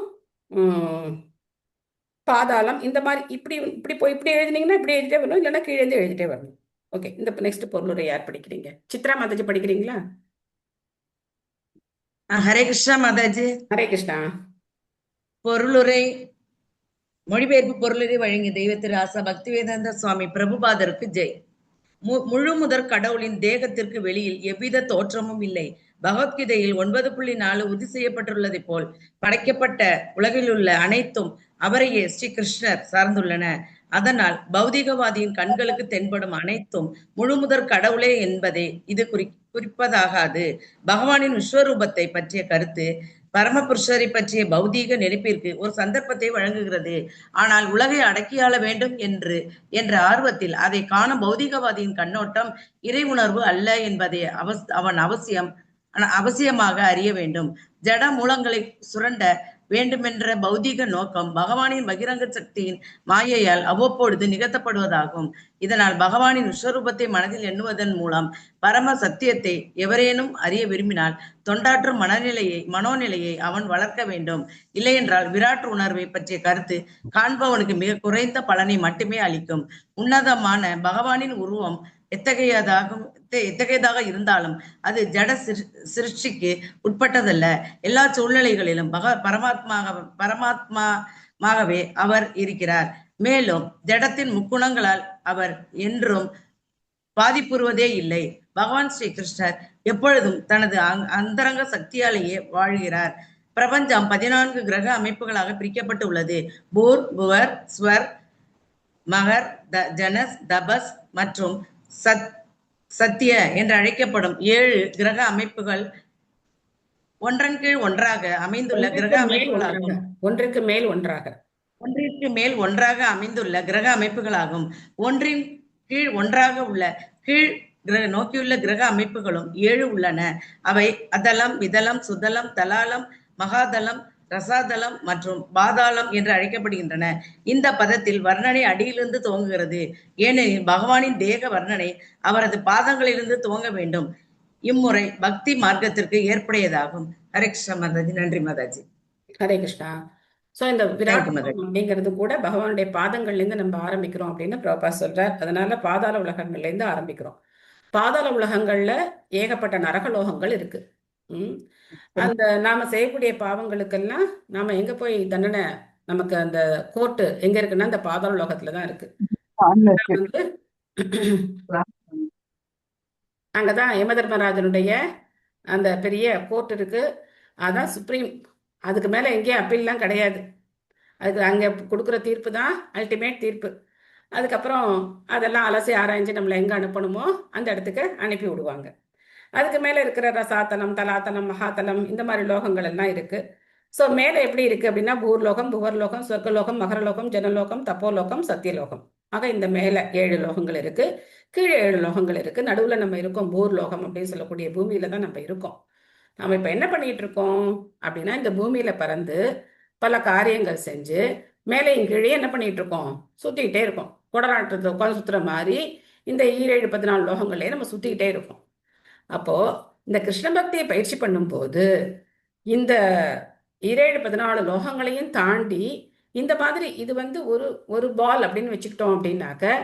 பாதாளம், இந்த மாதிரி இப்படி இப்படி போய் இப்படி எழுதினீங்கன்னா இப்படி எழுதிட்டே வரணும், இல்லைன்னா கீழேந்து எழுதிட்டே வரணும். ஓகே, இந்த நெக்ஸ்ட் பொருளுரை யார் படிக்கிறீங்க? சித்ரா மாதாஜி படிக்கிறீங்களா? ஹரே கிருஷ்ணா மாதாஜி. ஹரே கிருஷ்ணா. பொருளுரை மொழிபெயர்ப்பு பொருளுரை வழங்கிய தெய்வ திரு ஆசா பக்திவேதாந்த சுவாமி பிரபுபாதருக்கு ஜெய். முழு முதற் கடவுளின் தேகத்திற்கு வெளியில் எவ்வித தோற்றமும் இல்லை. பகவத்கீதையில் 9.4 உறுதி செய்யப்பட்டுள்ளதை போல் படைக்கப்பட்ட உலகிலுள்ள அனைத்தும் அவரையே ஸ்ரீ கிருஷ்ணர் சார்ந்துள்ளன. அதனால் பௌதிகவாதியின் கண்களுக்கு தென்படும் அனைத்தும் முழுமுதற் கடவுளே என்பதை இது குறிப்பதாகாது. பகவானின் விஸ்வரூபத்தை பற்றிய கருத்து பரமபுருஷரை பற்றிய பௌதீக நினைப்பிற்கு ஒரு சந்தர்ப்பத்தை வழங்குகிறது. ஆனால் உலகை அடக்கியாள வேண்டும் என்ற ஆர்வத்தில் அதை காணும் பௌதிகவாதியின் கண்ணோட்டம் இறை உணர்வு அல்ல என்பதை அவன் அவசியமாக அறிய வேண்டும். ஜட மூலங்களை சுரண்ட வேண்டுமென்ற பௌதீக நோக்கம் பகவானின் பகிரங்க சக்தியின் மாயையால் அவ்வப்பொழுது நிகழ்த்தப்படுவதாகும். இதனால் பகவானின் விஸ்வரூபத்தை மனதில் எண்ணுவதன் மூலம் பரம சத்தியத்தை எவரேனும் அறிய விரும்பினால் தொண்டாற்றும் மனோநிலையை அவன் வளர்க்க வேண்டும். இல்லையென்றால் விராட் உணர்வை பற்றிய கருத்து காண்பவனுக்கு மிக குறைந்த பலனை மட்டுமே அளிக்கும். உன்னதமான பகவானின் உருவம் எத்தகையதாக இருந்தாலும் அது ஜட சிருஷ்டிக்கு உட்பட்டதல்ல. எல்லா சூழ்நிலைகளிலும் பரமாத்மாவாகவே அவர் இருக்கிறார். மேலும் ஜடத்தின் முக்குணங்களால் அவர் என்றும் பாதிப்புறுவதே இல்லை. பகவான் ஸ்ரீ கிருஷ்ணர் எப்பொழுதும் தனது அந்தரங்க சக்தியாலேயே வாழ்கிறார். பிரபஞ்சம் 14 கிரக அமைப்புகளாக பிரிக்கப்பட்டு உள்ளது. பூர், புவர், ஸ்வர், மகர், ஜனஸ், தபஸ் மற்றும் சத்திய என்று அழைக்கப்படும் 7 கிரக அமைப்புகள் ஒன்றன் கீழ் ஒன்றாக அமைந்துள்ள கிரக அமைப்புகளாகும். ஒன்றிற்கு மேல் ஒன்றாக அமைந்துள்ள கிரக அமைப்புகளாகும். ஒன்றின் கீழ் ஒன்றாக உள்ள கீழ் நோக்கியுள்ள கிரக அமைப்புகளும் 7 உள்ளன. அவை அதலம், விதலம், சுதலம், தலாலம், மகாதலம், ரசாதலம் மற்றும் பாதாளம் என்று அழைக்கப்படுகின்றன. இந்த பதத்தில் வர்ணனை அடியிலிருந்து துவங்குகிறது. ஏனெனில் பகவானின் தேக வர்ணனை அவரது பாதங்களிலிருந்து துவங்க வேண்டும். இம்முறை பக்தி மார்க்கத்திற்கு ஏற்புடையதாகும். ஹரே கிருஷ்ணா மாதாஜி. நன்றி மாதாஜி. ஹரே கிருஷ்ணா. சோ இந்த விராட் அப்படிங்கிறது கூட பகவானுடைய பாதங்கள்ல இருந்து நம்ம ஆரம்பிக்கிறோம் அப்படின்னு பிரபா சொல்றார். அதனால பாதாள உலகங்கள்ல இருந்து ஆரம்பிக்கிறோம். பாதாள உலகங்கள்ல ஏகப்பட்ட நரகலோகங்கள் இருக்கு. அந்த நாம செய்யக்கூடிய பாவங்களுக்கெல்லாம் நாம எங்க போய் தண்டனை, நமக்கு அந்த கோர்ட்டு எங்க இருக்குன்னா அந்த பாதாள உலகத்துலதான் இருக்கு. வந்து அங்கதான் யமதர்மராஜனுடைய அந்த பெரிய கோர்ட் இருக்கு. அதான் சுப்ரீம். அதுக்கு மேல எங்கேயும் அப்பீல்லாம் கிடையாது. அதுக்கு அங்க கொடுக்குற தீர்ப்பு தான் அல்டிமேட் தீர்ப்பு. அதுக்கப்புறம் அதெல்லாம் அலசி ஆராய்ஞ்சு நம்மளை எங்க அனுப்பணுமோ அந்த இடத்துக்கு அனுப்பி விடுவாங்க. அதுக்கு மேல இருக்கிற ரசாத்தலம், தலாத்தலம், மகாத்தலம் இந்த மாதிரி லோகங்கள் எல்லாம் இருக்கு. ஸோ மேலே எப்படி இருக்கு அப்படின்னா பூர்லோகம், புவர்லோகம், சொர்க்கலோகம், மகரலோகம், ஜனலோகம், தப்போலோகம், சத்தியலோகம். ஆக இந்த மேல 7 லோகங்கள் இருக்கு, கீழே 7 லோகங்கள் இருக்கு. நடுவுல நம்ம இருக்கோம் பூர்லோகம் அப்படின்னு சொல்லக்கூடிய பூமியில தான் நம்ம இருக்கோம். நம்ம இப்ப என்ன பண்ணிட்டு இருக்கோம் அப்படின்னா இந்த பூமியில பறந்து பல காரியங்கள் செஞ்சு மேலேயும் கீழே என்ன பண்ணிட்டு இருக்கோம், சுத்திக்கிட்டே இருக்கோம். குடநாட்டத்தை உட்காந்து சுத்துற மாதிரி இந்த 7, 14 லோகங்களே நம்ம சுத்திக்கிட்டே இருக்கோம். அப்போ இந்த கிருஷ்ண பக்தியை பயிற்சி பண்ணும்போது இந்த 7, 14 லோகங்களையும் தாண்டி இந்த மாதிரி இது வந்து ஒரு பால் அப்படின்னு வச்சுக்கிட்டோம் அப்படின்னாக்க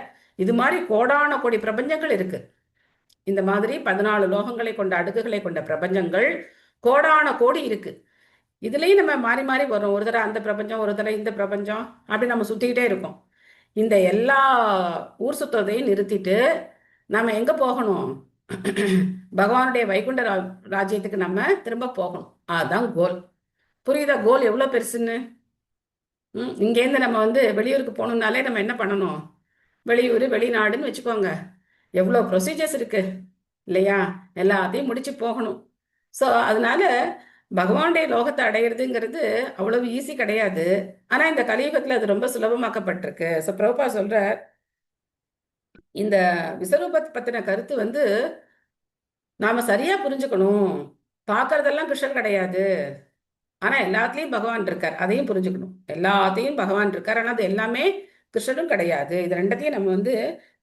இது மாதிரி கோடான கோடி பிரபஞ்சங்கள் இருக்கு. இந்த மாதிரி 14 லோகங்களை கொண்ட அடுக்குகளை கொண்ட பிரபஞ்சங்கள் கோடான கோடி இருக்கு. இதுலயும் நம்ம மாறி மாறி வரும். ஒரு தடவை அந்த பிரபஞ்சம், ஒரு தடவை இந்த பிரபஞ்சம், அப்படி நம்ம சுத்திக்கிட்டே இருக்கோம். இந்த எல்லா ஊர் சுத்தத்தையும் நிறுத்திட்டு நம்ம எங்க போகணும், பகவானுடைய வைகுண்ட ராஜ்யத்துக்கு நம்ம திரும்ப போகணும். அதுதான் கோல். புரியுதா கோல் எவ்வளவு பெருசுன்னு? இங்கேருந்து நம்ம வந்து வெளியூருக்கு போகணும்னாலே நம்ம என்ன பண்ணணும், வெளியூர் வெளிநாடுன்னு வச்சுக்கோங்க, எவ்வளோ ப்ரொசீஜர்ஸ் இருக்கு இல்லையா, எல்லாத்தையும் முடிச்சு போகணும். ஸோ அதனால பகவானுடைய லோகத்தை அடையிறதுங்கிறது அவ்வளவு ஈஸி கிடையாது. ஆனா இந்த கலியுகத்துல அது ரொம்ப சுலபமாக்கப்பட்டிருக்கு. ஸோ பிரபுபா சொல்ற இந்த விஸ்வரூபத்தை பத்தின கருத்து வந்து நாம சரியா புரிஞ்சுக்கணும். பார்க்கறதெல்லாம் கிருஷ்ணன் கிடையாது, ஆனா எல்லாத்துலயும் பகவான் இருக்கார், அதையும் புரிஞ்சுக்கணும். எல்லாத்தையும் பகவான் இருக்கார், ஆனா அது எல்லாமே கிருஷ்ணனும் கிடையாது. இது ரெண்டத்தையும் நம்ம வந்து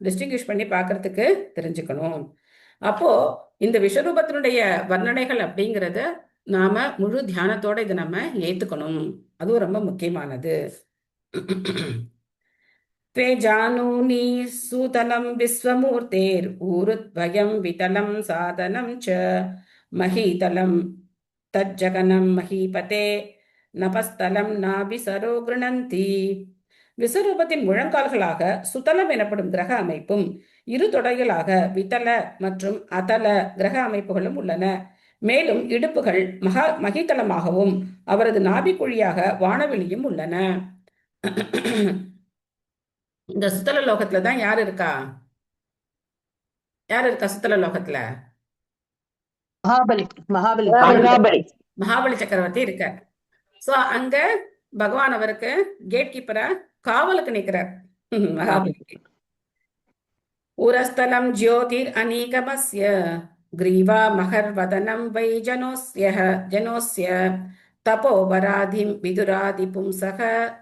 டிஸ்டிங்விஷ் பண்ணி பார்க்கறதுக்கு தெரிஞ்சுக்கணும். அப்போ இந்த விஸ்வரூபத்தினுடைய வர்ணனைகள் அப்படிங்கிறத நாம முழு தியானத்தோட இதை நம்ம ஏத்துக்கணும். அதுவும் ரொம்ப முக்கியமானது. त्वे जानूनि सूतलं विश्वमूर्तेर् ऊरुद्वयं वितलं साधनं च महीतलं तज्जगनं महीपते நபஸ்தலம் நாபிசரோ கிருணந்தி. விஸ்வரூபத்தின் முழங்கால்களாக சுதலம் எனப்படும் கிரக அமைப்பும் இரு தொடைகளாக விதல மற்றும் அதல கிரக அமைப்புகளும் உள்ளன. மேலும் இடுப்புகள் மகிதளமாகவும் அவரது நாபிக்குழியாக வானவெளியும் உள்ளன. இந்த சுத்தல லோகத்துல தான் யார் இருக்கா சுத்தல லோகத்துல? மகாபலி சக்கரவர்த்தி இருக்கார். சோ அங்க பகவான் அவருக்கு கேட் கீப்பரா காவலுக்கு நிற்கிறார். மகாபலிக்கு உரஸ்தலம் ஜோதிர் அநீகமஸ்ய கிரீவா மகர்வதனம் வை ஜனோஸ்ய தபோவராதிம் விதுராதி பும்சக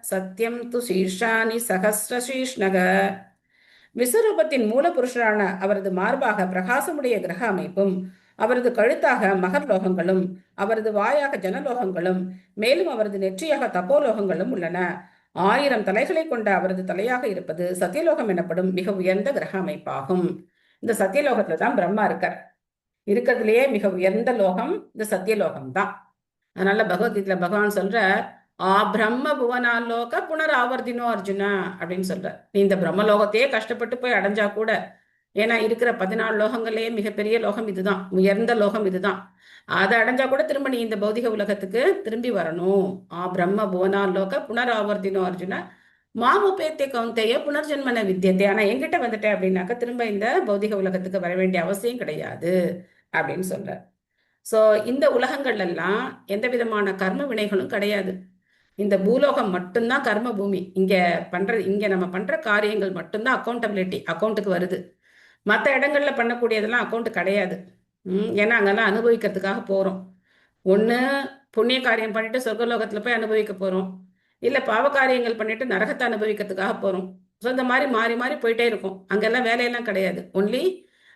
சத்யம் து சீர்ஷானி சகஸ்ரசீஷ்ணக. விஸ்வரூபத்தின் மூலபுருஷரான அவரது மார்பாக பிரகாசமுடைய கிரக அமைப்பும் அவரது கழுத்தாக மகர்லோகங்களும் அவரது வாயாக ஜனலோகங்களும் மேலும் அவரது நெற்றியாக தப்போலோகங்களும் உள்ளன. 1000 தலைகளை கொண்ட அவரது தலையாக இருப்பது சத்தியலோகம் எனப்படும் மிக உயர்ந்த கிரக அமைப்பாகும். இந்த சத்தியலோகத்துல தான் பிரம்மா இருக்கிறதுலயே மிக உயர்ந்த லோகம் இந்த சத்தியலோகம் தான். அதனால பகவத்கீதையில பகவான் சொல்ற பிரம்ம புவனாலோக புனராவர்த்தினோ அர்ஜுனா அப்படின்னு சொல்ற. நீ இந்த பிரம்மலோகத்தையே கஷ்டப்பட்டு போய் அடைஞ்சா கூட, ஏன்னா இருக்கிற 14 லோகங்களே மிகப்பெரிய லோகம் இதுதான், உயர்ந்த லோகம் இதுதான். அதை அடைஞ்சா கூட திரும்ப நீ இந்த பௌதிக உலகத்துக்கு திரும்பி வரணும். பிரம்ம புவனாலோக புனராவர்த்தினோ அர்ஜுனா மாமுபேத்திய கௌந்தேய புனர்ஜென்மன வித்தியத்தை. ஆனா என்கிட்ட வந்துட்டேன் அப்படின்னாக்க திரும்ப இந்த பௌதிக உலகத்துக்கு வர வேண்டிய அவசியம் கிடையாது அப்படின்னு சொல்ற. சோ இந்த உலகங்கள் எல்லாம் எந்த விதமான கர்ம வினைகளும் கிடையாது. இந்த பூலோகம் மட்டும்தான் கர்ம பூமி. இங்க நம்ம பண்ற காரியங்கள் மட்டும்தான் அக்கௌண்ட்டுக்கு வருது. மற்ற இடங்கள்ல பண்ணக்கூடியதெல்லாம் அக்கௌண்ட் கிடையாது. ஏன்னா அங்கெல்லாம் அனுபவிக்கிறதுக்காக போறோம். ஒண்ணு புண்ணிய காரியம் பண்ணிட்டு சொர்க்கலோகத்துல போய் அனுபவிக்க போறோம், இல்ல பாவ காரியங்கள் பண்ணிட்டு நரகத்தை அனுபவிக்கிறதுக்காக போறோம். ஸோ இந்த மாதிரி மாறி மாறி போயிட்டே இருக்கும். அங்கெல்லாம் வேலையெல்லாம் கிடையாது. ஒன்லி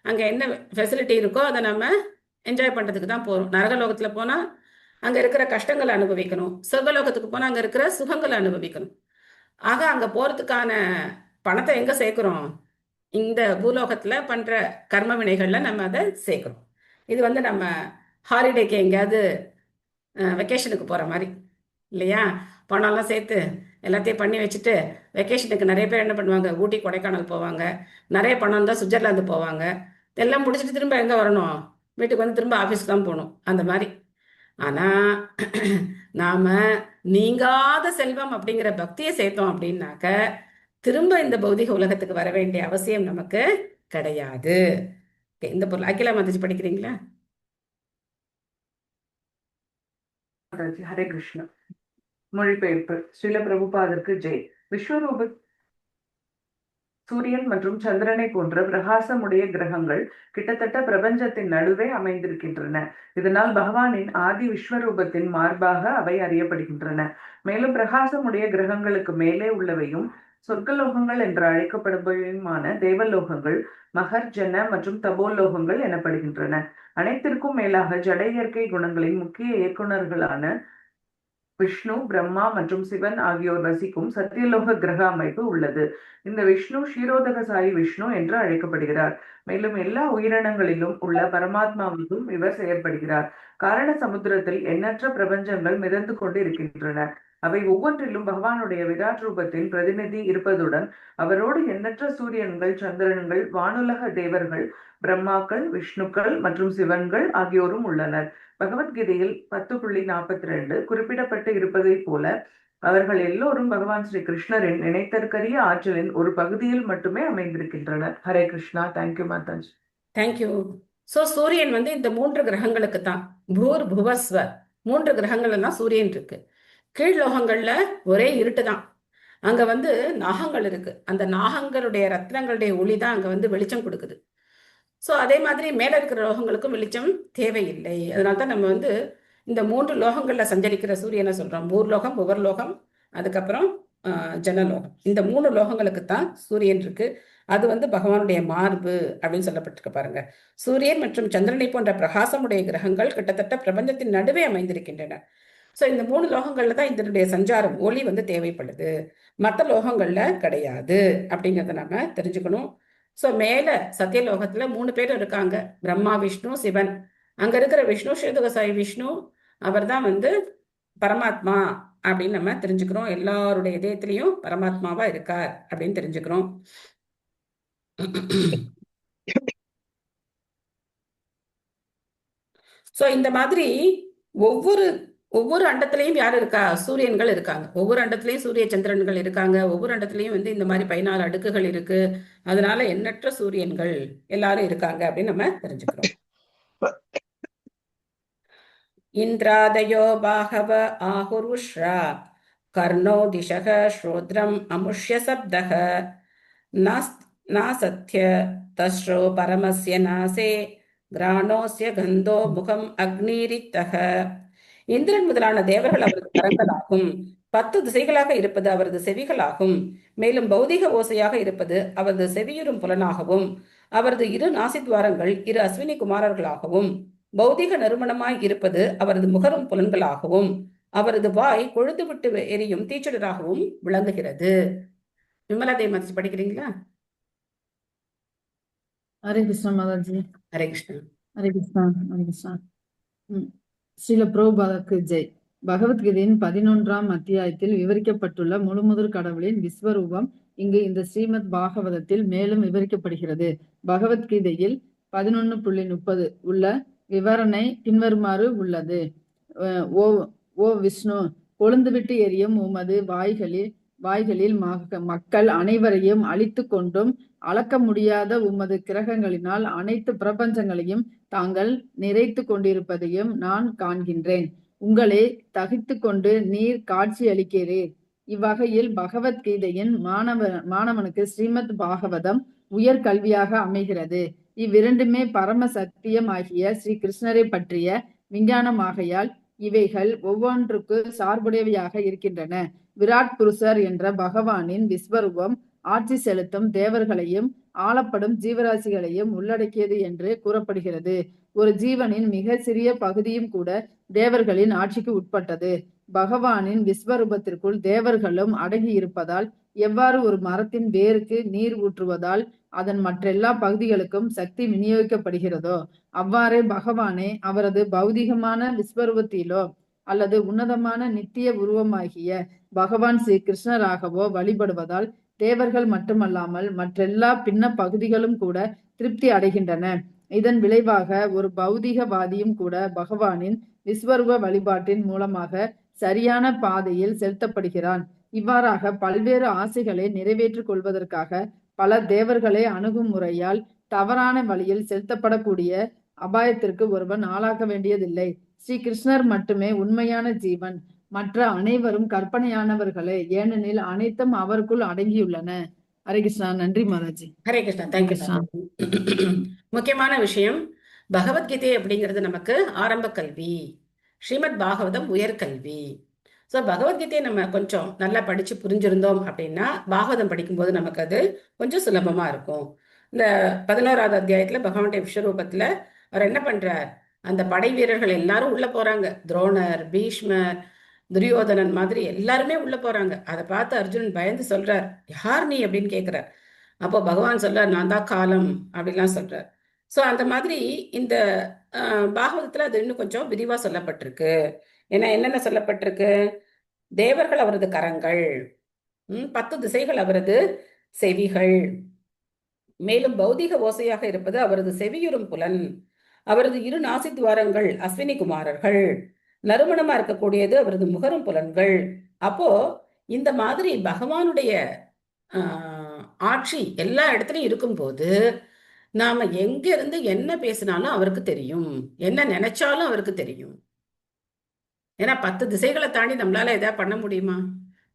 அங்க என்ன ஃபெசிலிட்டி இருக்கோ அதை நம்ம என்ஜாய் பண்றதுக்கு தான் போறோம். நரகலோகத்துல போனா அங்க இருக்கிற கஷ்டங்களை அனுபவிக்கணும், சொர்க்கலோகத்துக்கு போனா அங்க இருக்கிற சுகங்களை அனுபவிக்கணும். ஆக அங்க போறதுக்கான பணத்தை எங்க சேர்க்கிறோம்? இந்த பூலோகத்துல பண்ற கர்ம வினைகள்ல நம்ம அதை சேர்க்கிறோம். இது நம்ம ஹாலிடேக்கு எங்கேயாவது வெக்கேஷனுக்கு போற மாதிரி இல்லையா? பணம்லாம் சேர்த்து எல்லாத்தையும் பண்ணி வச்சுட்டு வெக்கேஷனுக்கு நிறைய பேர் என்ன பண்ணுவாங்க, ஊட்டி கொடைக்கானல் போவாங்க. நிறைய பணம் இருந்தால் சுவிட்சர்லாந்து போவாங்க. இதெல்லாம் முடிச்சுட்டு திரும்ப எங்க வரணும்? வீட்டுக்கு வந்து திரும்ப ஆஃபீஸ் தான் போகணும், அந்த மாதிரி. ஆனா நாம நீங்காத செல்வம் அப்படிங்கிற பக்தியை சேர்த்தோம் அப்படின்னாக்க திரும்ப இந்த பௌதிக உலகத்துக்கு வர வேண்டிய அவசியம் நமக்கு கிடையாது. இந்த பொருள் அகிலா மாதாஜி படிக்கிறீங்களா? ஹரே கிருஷ்ணா. மொழிபெயர்ப்பு. ஸ்ரீல பிரபுபாதருக்கு ஜெய். விஸ்வரூப சூரியன் மற்றும் சந்திரனை போன்ற பிரகாசமுடைய கிரகங்கள் கிட்டத்தட்ட பிரபஞ்சத்தின் நடுவே அமைந்திருக்கின்றன. இதனால் பகவானின் ஆதி விஸ்வரூபத்தின் மார்பாக அவை அறியப்படுகின்றன. மேலும் பிரகாசமுடைய கிரகங்களுக்கு மேலே உள்ளவையும் சொர்க்கலோகங்கள் என்று அழைக்கப்படுபவையுமான தேவலோகங்கள் மகர், ஜன மற்றும் தபோலோகங்கள் எனப்படுகின்றன. அனைத்திற்கும் மேலாக ஜட இயற்கை குணங்களின் முக்கிய இயக்குநர்களான விஷ்ணு, பிரம்மா மற்றும் சிவன் ஆகியோர் வசிக்கும் சத்தியலோக கிரக அமைப்பு உள்ளது. இந்த விஷ்ணு ஷீரோதக சாயி விஷ்ணு என்று அழைக்கப்படுகிறார். மேலும் எல்லா உயிரினங்களிலும் உள்ள பரமாத்மாவுக்கும் இவர் செயற்படுகிறார். காரண சமுத்திரத்தில் எண்ணற்ற பிரபஞ்சங்கள் மிதந்து கொண்டு இருக்கின்றன. அவை ஒவ்வொன்றிலும் பகவானுடைய விராட் ரூபத்தின் பிரதிநிதி இருப்பதுடன் அவரோடு எண்ணற்ற சூரியன்கள், சந்திரன்கள், வானுலக தேவர்கள், பிரம்மாக்கள், விஷ்ணுக்கள் மற்றும் சிவன்கள் ஆகியோரும் உள்ளனர். பகவத்கீதையில் 10.42 குறிப்பிடப்பட்டு இருப்பதை போல அவர்கள் எல்லோரும் பகவான் ஸ்ரீ கிருஷ்ணரின் நினைத்தற்கரிய ஆற்றலின் ஒரு பகுதியில் மட்டுமே அமைந்திருக்கின்றனர். ஹரே கிருஷ்ணா. தேங்க்யூ மாதாஜி. தேங்க்யூ. சோ சூரியன் இந்த 3 கிரகங்களுக்கு தான். பூர் புவஸ்வ 3 கிரகங்கள் எல்லாம் சூரியன் இருக்கு. கீழ்லோகங்கள்ல ஒரே இருட்டு தான். அங்க நாகங்கள் இருக்கு. அந்த நாகங்களுடைய ரத்னங்களுடைய ஒளி தான் அங்க வெளிச்சம் கொடுக்குது. ஸோ அதே மாதிரி மேல இருக்கிற லோகங்களுக்கும் வெளிச்சம் தேவையில்லை. அதனால தான் நம்ம இந்த 3 லோகங்கள்ல சஞ்சரிக்கிற சூரியனை சொல்றோம். பூர்லோகம், புவர்லோகம், அதுக்கப்புறம் ஜனலோகம். இந்த 3 லோகங்களுக்கு தான் சூரியன் இருக்கு. அது பகவானுடைய மார்பு அப்படின்னு சொல்லப்பட்டிருக்கு பாருங்க. சூரியன் மற்றும் சந்திரனை போன்ற பிரகாசமுடைய கிரகங்கள் கிட்டத்தட்ட பிரபஞ்சத்தின் நடுவே அமைந்திருக்கின்றன. ஸோ இந்த 3 லோகங்கள்ல தான் இதனுடைய சஞ்சாரம், ஒளி தேவைப்படுது. மற்ற லோகங்கள்ல கிடையாது அப்படிங்கிறத நம்ம தெரிஞ்சுக்கணும். ஸோ மேல சத்தியலோகத்துல 3 பேர் இருக்காங்க, பிரம்மா, விஷ்ணு, சிவன். அங்க இருக்கிற விஷ்ணு ஷீரோதக விஷ்ணு, அவர் தான் பரமாத்மா அப்படின்னு நம்ம தெரிஞ்சுக்கிறோம். எல்லாருடைய இதயத்திலையும் பரமாத்மாவா இருக்கார் அப்படின்னு தெரிஞ்சுக்கிறோம். சோ இந்த மாதிரி ஒவ்வொரு ஒவ்வொரு அண்டத்திலையும் யார் இருக்கா? சூரியன்கள் இருக்காங்க. ஒவ்வொரு அண்டத்திலையும் சூரிய சந்திரன்கள் இருக்காங்க. ஒவ்வொரு அண்டத்திலையும் வந்து இந்த மாதிரி 14 அடுக்குகள் இருக்கு. அதனால எண்ணற்ற சூரியன்கள் எல்லாரும் இருக்காங்க அப்படின்னு நம்ம தெரிஞ்சுக்கிறோம். இந்திராதயோ பாகவ ஆஹுருஷ்ரா கர்ணோ திசக ஸ்ரோத்ரம் அமுஷ்ய சப்தக நாசத்ய தஸ்ரோ பரமஸ்ய நாசே கிராணோஸ்ய கந்தோ முகம் அக்னீரித்தக. இந்திரன் முதலான தேவர்கள் அவரது கரங்களாகும். 10 திசைகளாக இருப்பது அவரது செவிகளாகும். மேலும் பௌதிக ஓசையாக இருப்பது அவரது செவியுறும் புலனாகவும், அவரது 2 நாசித்வாரங்கள் 2 அஸ்வினி குமாரர்களாகவும், பௌதிக நறுமணமாய் இருப்பது அவரது முகரும் புலன்களாகவும், அவரது வாய் கொழுந்து விட்டு எரியும் தீச்சுடராகவும் விளங்குகிறது. விமலா தேவி மாதாஜி படிக்கிறீங்களா? ஹரே கிருஷ்ணா மாதாஜி. ஹரே கிருஷ்ணா. ஹரே கிருஷ்ணா. ஹரே கிருஷ்ணா. ஸ்ரீல பிரபுபாதக்கு ஜெய். பகவத்கீதையின் 11ஆம் அத்தியாயத்தில் விவரிக்கப்பட்டுள்ள முழுமுதற் கடவுளின் விஸ்வரூபம் இங்கு இந்த ஸ்ரீமத் பாகவதத்தில் மேலும் விவரிக்கப்படுகிறது. பகவத்கீதையில் 11.30 உள்ள விவரணை பின்வருமாறு உள்ளது. ஓ விஷ்ணு, கொழுந்துவிட்டு எரியும் உமது வாய்களில் மக்கள் அனைவரையும் அழித்து கொண்டும் அளக்க முடியாத உமது கிரகங்களினால் அனைத்து பிரபஞ்சங்களையும் தாங்கள் நிறைத்து கொண்டிருப்பதையும் நான் காண்கின்றேன். உங்களே தகித்து கொண்டு நீர் காட்சி அளிக்கிறீர். இவ்வகையில் பகவத்கீதையின் மாணவனுக்கு ஸ்ரீமத் பாகவதம் உயர் கல்வியாக அமைகிறது. இவ்விரண்டுமே பரம சத்தியம் ஆகிய ஸ்ரீ கிருஷ்ணரை பற்றிய விஞ்ஞானமாகையால் இவைகள் ஒவ்வொன்றுக்கு சார்புடையவையாக இருக்கின்றன. விராட் புருஷர் என்ற பகவானின் விஸ்வரூபம் ஆட்சி செலுத்தும் தேவர்களையும் ஆளப்படும் ஜீவராசிகளையும் உள்ளடக்கியது என்று கூறப்படுகிறது. ஒரு ஜீவனின் மிக சிறிய பகுதியும் கூட தேவர்களின் ஆட்சிக்கு உட்பட்டது. பகவானின் விஸ்வரூபத்திற்குள் தேவர்களும் அடங்கி இருப்பதால் எவ்வாறு ஒரு மரத்தின் வேருக்கு நீர் ஊற்றுவதால் அதன் மற்றெல்லா பகுதிகளுக்கும் சக்தி விநியோகிக்கப்படுகிறதோ அவ்வாறே பகவானே அவரது பௌதிகமான விஸ்வரூபத்திலோ அல்லது உன்னதமான நித்திய உருவமாகிய பகவான் ஸ்ரீ கிருஷ்ணராகவோ வழிபடுவதால் தேவர்கள் மட்டுமல்லாமல் மற்றெல்லா பின்ன பகுதிகளும் கூட திருப்தி அடைகின்றன. இதன் விளைவாக ஒரு பௌதிகவாதியும் கூட பகவானின் விஸ்வரூப வழிபாட்டின் மூலமாக சரியான பாதையில் செலுத்தப்படுகிறான். இவ்வாறாக பல்வேறு ஆசைகளை நிறைவேற்றிக் கொள்வதற்காக பல தேவர்களை அணுகும் முறையால் தவறான வழியில் செலுத்தப்படக்கூடிய அபாயத்திற்கு ஒருவன் ஆளாக்க வேண்டியதில்லை. ஸ்ரீ கிருஷ்ணர் மட்டுமே உண்மையான ஜீவன். மற்ற அனைவரும் கற்பனையானவர்களே, ஏனெனில் அனைத்தும் அவருக்குள் அடங்கியுள்ளன. ஹரே கிருஷ்ணா. நன்றி மாதாஜி. ஹரே கிருஷ்ணா. தேங்க்யூ. முக்கியமான விஷயம், பகவத்கீதை அப்படிங்கிறது நமக்கு ஆரம்ப கல்வி, ஸ்ரீமத் பாகவதம் உயர்கல்வி. ஸோ பகவத்கீதையை நம்ம கொஞ்சம் நல்லா படிச்சு புரிஞ்சிருந்தோம் அப்படின்னா பாகவதம் படிக்கும்போது நமக்கு அது கொஞ்சம் சுலபமா இருக்கும். இந்த 11ஆவது அத்தியாயத்துல பகவானுடைய விஸ்வரூபத்துல அவர் என்ன பண்றார், அந்த படை வீரர்கள் எல்லாரும் உள்ள போறாங்க. துரோணர், பீஷ்மர், துரியோதனன் மாதிரி எல்லாருமே உள்ள போறாங்க. அதை பார்த்து அர்ஜுனன் பயந்து சொல்றார், யார் நீ அப்படின்னு கேட்கிறார். அப்போ பகவான் சொல்றார், நான் தான் காலம் அப்படிலாம் சொல்றார். ஸோ அந்த மாதிரி இந்த பாகவதத்துல அது இன்னும் கொஞ்சம் விரிவா சொல்லப்பட்டிருக்கு. ஏன்னா என்னென்ன சொல்லப்பட்டிருக்கு, தேவர்கள் அவரது கரங்கள், 10 திசைகள் அவரது செவிகள், மேலும் பௌதிக ஓசையாக இருப்பது அவரது செவியுறும் புலன், அவரது 2 நாசித்வாரங்கள் அஸ்வினி குமாரர்கள், நறுமணமா இருக்கக்கூடியது அவரது முகரும் புலன்கள். அப்போ இந்த மாதிரி பகவானுடைய ஆட்சி எல்லா இடத்துலையும் இருக்கும்போது நாம எங்க இருந்து என்ன பேசினாலும் அவருக்கு தெரியும், என்ன நினைச்சாலும் அவருக்கு தெரியும். ஏன்னா 10 திசைகளை தாண்டி நம்மளால எதாவது பண்ண முடியுமா?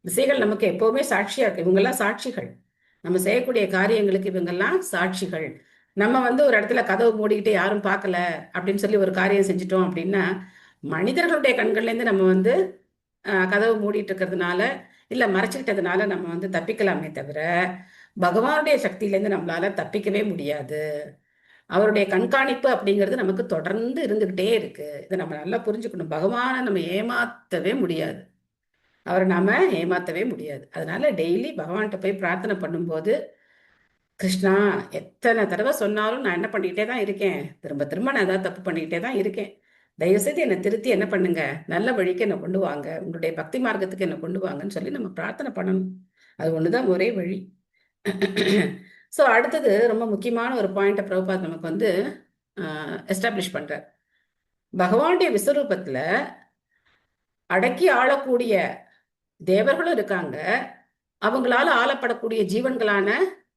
திசைகள் நமக்கு எப்பவுமே சாட்சியா இருக்கு. இவங்கெல்லாம் சாட்சிகள், நம்ம செய்யக்கூடிய காரியங்களுக்கு இவங்கெல்லாம் சாட்சிகள். நம்ம ஒரு இடத்துல கதவு மூடிக்கிட்டு யாரும் பார்க்கல அப்படின்னு சொல்லி ஒரு காரியம் செஞ்சிட்டோம் அப்படின்னா மனிதர்களுடைய கண்கள்ல இருந்து நம்ம கதவு மூடிட்டு இருக்கிறதுனால இல்ல மறைச்சுக்கிட்டதுனால நம்ம தப்பிக்கலாமே தவிர பகவானுடைய சக்தியிலேருந்து நம்மளால தப்பிக்கவே முடியாது. அவருடைய கண்காணிப்பு அப்படிங்கிறது நமக்கு தொடர்ந்து இருந்துகிட்டே இருக்கு. இதை நம்ம நல்லா புரிஞ்சுக்கணும். பகவானை நம்ம ஏமாத்தவே முடியாது, அவரை நாம ஏமாத்தவே முடியாது. அதனால டெய்லி பகவான்கிட்ட போய் பிரார்த்தனை பண்ணும்போது, கிருஷ்ணா எத்தனை தடவை சொன்னாலும் நான் என்ன பண்ணிக்கிட்டே தான் இருக்கேன், திரும்ப திரும்ப நான் ஏதாவது தப்பு பண்ணிக்கிட்டே தான் இருக்கேன், தயவுசெய்து என்னை திருத்தி என்ன பண்ணுங்க, நல்ல வழிக்கு என்னை கொண்டு வாங்க, உங்களுடைய பக்தி மார்க்கத்துக்கு என்னை கொண்டு வாங்கன்னு சொல்லி நம்ம பிரார்த்தனை பண்ணணும். அது ஒண்ணுதான் ஒரே வழி. ஸோ அடுத்தது ரொம்ப முக்கியமான ஒரு பாயிண்ட்டை பிரபுபாத் நமக்கு வந்து எஸ்டாப்ளிஷ் பண்றார். பகவானுடைய விஸ்வரூபத்துல அடக்கி ஆளக்கூடிய தேவர்களும் இருக்காங்க, அவங்களால ஆளப்படக்கூடிய ஜீவன்களான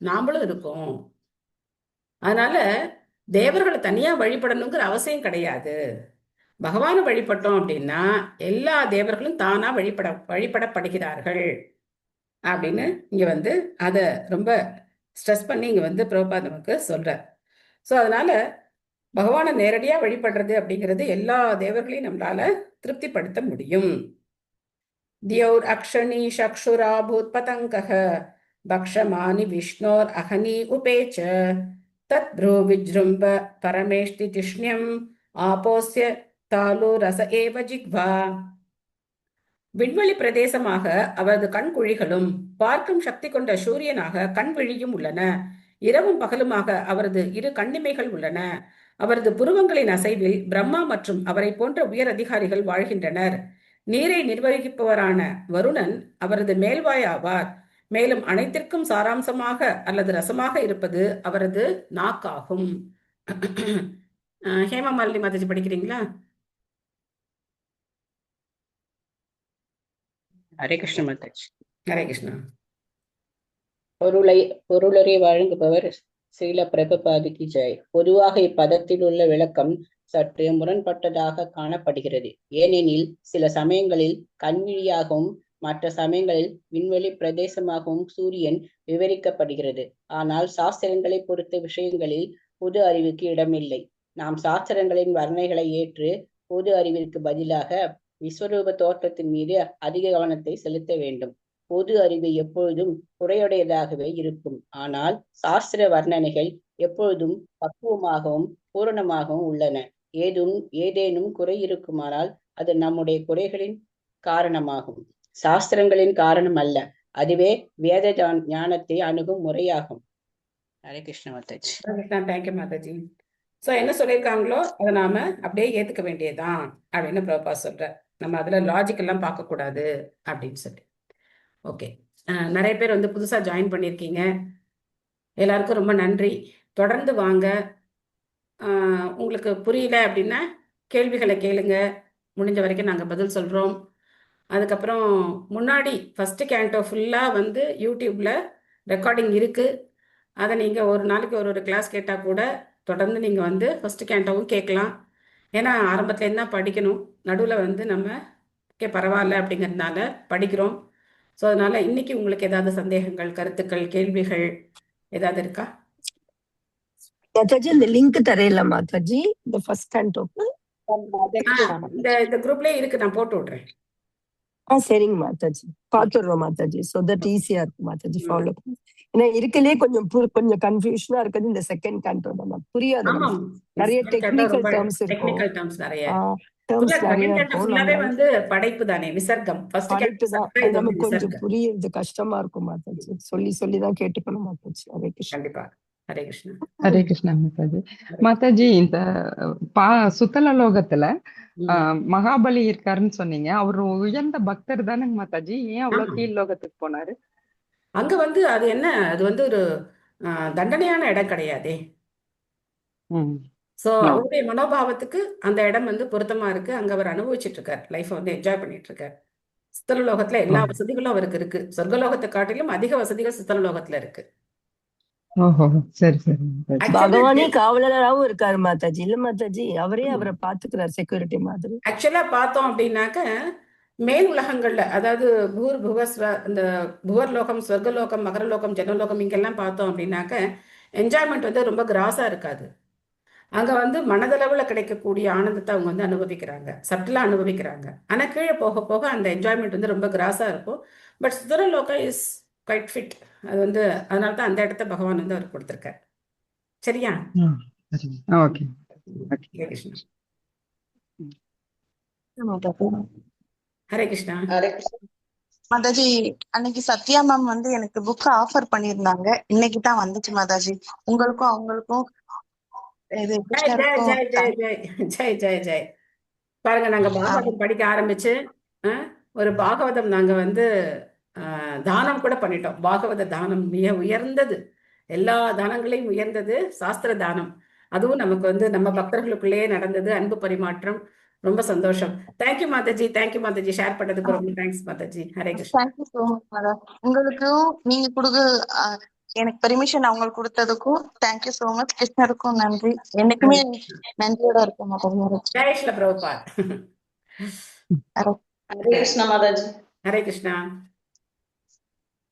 நாமளும் இருக்கோம். அதனால தேவர்களை தனியா வழிபடணுங்கிற அவசியம் கிடையாது. பகவானை வழிபட்டோம் அப்படின்னா எல்லா தேவர்களும் தானா வழிபடப்படுகிறார்கள் அப்படின்னு இங்க வந்து அதை ரொம்ப ஸ்ட்ரெஸ் பண்ணி இங்க வந்து பிரபுபாத் நமக்கு சொல்றார். ஸோ அதனால பகவானை நேரடியா வழிபடுறது அப்படிங்கிறது எல்லா தேவர்களையும் நம்மளால திருப்திப்படுத்த முடியும். தியோர் அக்ஷணி சக்ஷுரா பூத் பதங்கஹ பக்ஷமானி விஷ்ணோர் அகனி உபேச்ச தத் ப்ரூ விஜ்ரும்ப பரமேஷ்டி திஷ்ணியம் ஆபோஸ்ய தாலு ரச ஏவ ஜிக்வா. விண்வெளி பிரதேசமாக அவரது கண்குழிகளும் பார்க்கும் சக்தி கொண்ட சூரியனாக கண்விழியும் உள்ளன. இரவும் பகலுமாக அவரது இரு கண்ணிமைகள் உள்ளன. அவரது புருவங்களின் அசைவில் பிரம்மா மற்றும் அவரை போன்ற உயர் அதிகாரிகள் வாழ்கின்றனர். நீரை நிர்வகிப்பவரான வருணன் அவரது மேல்வாய் ஆவார். மேலும் அனைத்திற்கும் சாராம்சமாக அல்லது ரசமாக இருப்பது அவரது நாக்காகும். ஹேமா மாலினி மாதாஜி படிக்கிறீங்களா? ஹரே கிருஷ்ண மாதாஜி. ஹரே கிருஷ்ணா. பொருளரை வழங்குபவர் ஸ்ரீல பிரபுபாதிக்கு ஜெய். பொதுவாக இப்பதத்தில் உள்ள விளக்கம் சற்று முரண்பட்டதாக காணப்படுகிறது. ஏனெனில் சில சமயங்களில் கண்விழியாகவும் மற்ற சமயங்களில் விண்வெளி பிரதேசமாகவும் சூரியன் விவரிக்கப்படுகிறது. ஆனால் சாஸ்திரங்களை பொறுத்த விஷயங்களில் பொது அறிவுக்கு இடமில்லை. நாம் சாஸ்திரங்களின் வர்ணைகளை ஏற்று பொது அறிவிற்கு பதிலாக விஸ்வரூப தோற்றத்தின் மீது அதிக கவனத்தை செலுத்த வேண்டும். பொது அறிவு எப்பொழுதும் குறையுடையதாகவே இருக்கும். ஆனால் சாஸ்திர வர்ணனைகள் எப்பொழுதும் பக்குவமாகவும் பூரணமாகவும் உள்ளன. ஏதேனும் குறை இருக்குமானால் அது நம்முடைய குறைகளின் காரணமாகும், சாஸ்திரங்களின் காரணம் அல்ல. அதுவே வேத ஞானத்தை அணுகும் முறையாகும். ஹரே கிருஷ்ண மாதாஜி. தேங்க்யூ மாதாஜி. ஸோ என்ன சொல்லியிருக்காங்களோ அதை நாம அப்படியே ஏத்துக்க வேண்டியதுதான் அப்படின்னு பிரபா சொல்ற. நம்ம அதுல லாஜிக் எல்லாம் பார்க்கக்கூடாது அப்படின்னு சொல்லி. ஓகே, நிறைய பேர் வந்து புதுசா ஜாயின் பண்ணியிருக்கீங்க. எல்லாருக்கும் ரொம்ப நன்றி. தொடர்ந்து வாங்க. உங்களுக்கு புரியல அப்படின்னா கேள்விகளை கேளுங்க, முடிஞ்ச வரைக்கும் நாங்கள் பதில் சொல்கிறோம். அதுக்கப்புறம் முன்னாடி ஃபஸ்ட்டு கேண்டோ ஃபுல்லாக வந்து யூடியூப்பில் ரெக்கார்டிங் இருக்குது. அதை நீங்கள் ஒரு நாளைக்கு ஒரு கிளாஸ் கேட்டால் கூட தொடர்ந்து நீங்கள் வந்து ஃபஸ்ட்டு கேண்டோவும் கேட்கலாம். ஏன்னா ஆரம்பத்துலேருந்து தான் படிக்கணும், நடுவில் வந்து நம்ம பரவாயில்ல அப்படிங்கிறதுனால படிக்கிறோம். ஸோ அதனால இன்னைக்கு உங்களுக்கு ஏதாவது சந்தேகங்கள், கருத்துக்கள், கேள்விகள் ஏதாவது இருக்கா? மாதாஜி இந்த லிங்க் தரையில மாதாஜி இந்த ஃபர்ஸ்ட் கேண்டோக்கு இந்த குரூப்லயே இருக்கு, நான் போட்டு விடுறேன். சரிங்க மாதாஜி, பாத்துடுறோம் மாதாஜி. சோ தட் ஈஸியா இருக்கு மாதாஜி ஃபாலோ. ஏன்னா இருக்கலே கொஞ்சம் கன்ஃபியூஷனா இருக்குது இந்த செகண்ட் கேண்டோ தான். புரியாது, நிறைய டெக்னிக்கல் டேர்ம்ஸ் இருக்கும். வந்து படைப்பு தானே, விசர்க்கம். நமக்கு கொஞ்சம் புரியுது, கஷ்டமா இருக்கும் மாதாஜி. சொல்லிதான் கேட்டுக்கணும் மாதாஜி. ஹரே கிருஷ்ணா. கண்டிப்பா. ஹரே கிருஷ்ணா. ஹரே கிருஷ்ணா மாதாஜி. மாதாஜி, இந்த சுத்தல லோகத்துல மகாபலி இருக்காருன்னு சொன்னீங்க. அவரு உயர்ந்த பக்தர் தானே மாதாஜி? ஏன் அவ்வளவு கீழ் லோகத்துக்கு போனாரு? அங்க வந்து அது என்ன, அது வந்து ஒரு தண்டனையான இடம் கிடையாதே. ஸோ அவருடைய மனோபாவத்துக்கு அந்த இடம் வந்து பொருத்தமா இருக்கு. அங்க அவர் அனுபவிச்சுட்டு இருக்கார், லைஃப் வந்து என்ஜாய் பண்ணிட்டு இருக்கார். சித்தலலோகத்துல எல்லா வசதிகளும் அவருக்கு இருக்கு. சொர்க்கலோகத்தை காட்டிலும் அதிக வசதிகள் சித்தலலோகத்துல இருக்கு. சரி சரி. பகவானே காவலராகவும் இருக்காரு மாதாஜி. இல்ல மாதாஜி, அவரே அவரை பாத்துக்கிறார் செக்யூரிட்டி மாதிரி. ஆக்சுவலா பார்த்தோம் அப்படின்னாக்க மேல் உலகங்கள்ல, அதாவது இந்த புவர்லோகம், சொர்க்கலோகம், மகரலோகம், ஜனலோகம் இங்கெல்லாம் பார்த்தோம் அப்படின்னாக்க என்ஜாய்மெண்ட் வந்து ரொம்ப கிராஸா இருக்காது. அங்க வந்து மனதளவுல கிடைக்கக்கூடிய ஆனந்தத்தை அவங்க வந்து அனுபவிக்கிறாங்க, சட்டிலா அனுபவிக்கிறாங்க. ஆனா கீழே போக போக அந்த என்ஜாய்மெண்ட் வந்து ரொம்ப கிராஸா இருக்கும். பட் சுதரலோகம் இஸ் குவைட் ஃபிட். அது வந்து அதனால தான் அந்த இடத்த பகவான் வந்து அவர் கொடுத்திருக்கார். சரியா? ஓகே. ஹரே கிருஷ்ணா. மாதாஜி, அன்னைக்கு சத்யா மேம் வந்து எனக்கு புக் ஆஃபர் பண்ணிருந்தாங்க. இன்னைக்கு தான் வந்துச்சு மாதாஜி. உங்களுக்கும் அவங்களுக்கும் ஜெய். பாருங்க, நாங்க பாகவதம் படிக்க ஆரம்பிச்சு ஒரு பாகவதம் நாங்க வந்து தானம் கூட பண்ணிட்டோம். பாகவத தானம் மிக உயர்ந்தது. எல்லா தானங்களையும் உயர்ந்தது சாஸ்திர தானம். அதுவும் நமக்கு வந்து நம்ம பக்தர்களுக்குள்ளேயே நடந்தது. அன்பு பரிமாற்றம். ரொம்ப சந்தோஷம். தேங்க்யூ மாதாஜி, தேங்க்யூ மாதாஜி. ஷேர் பண்ணதுக்கு ரொம்ப thanks Mataji. Hare Krishna. Thank you so much madam. உங்களுக்கும் நீங்க எனக்கு பெர்மிஷன் அவங்களுக்கு கொடுத்ததுக்கும் தேங்க்யூ ஸோ மச். கிருஷ்ணருக்கும் நன்றி. என்னைக்குமே நன்றியோட இருக்க மாட்டேன். ஜெய் ஸ்ரீல பிரபுபாத். ஹரே கிருஷ்ணா மாதாஜி. ஹரே கிருஷ்ணா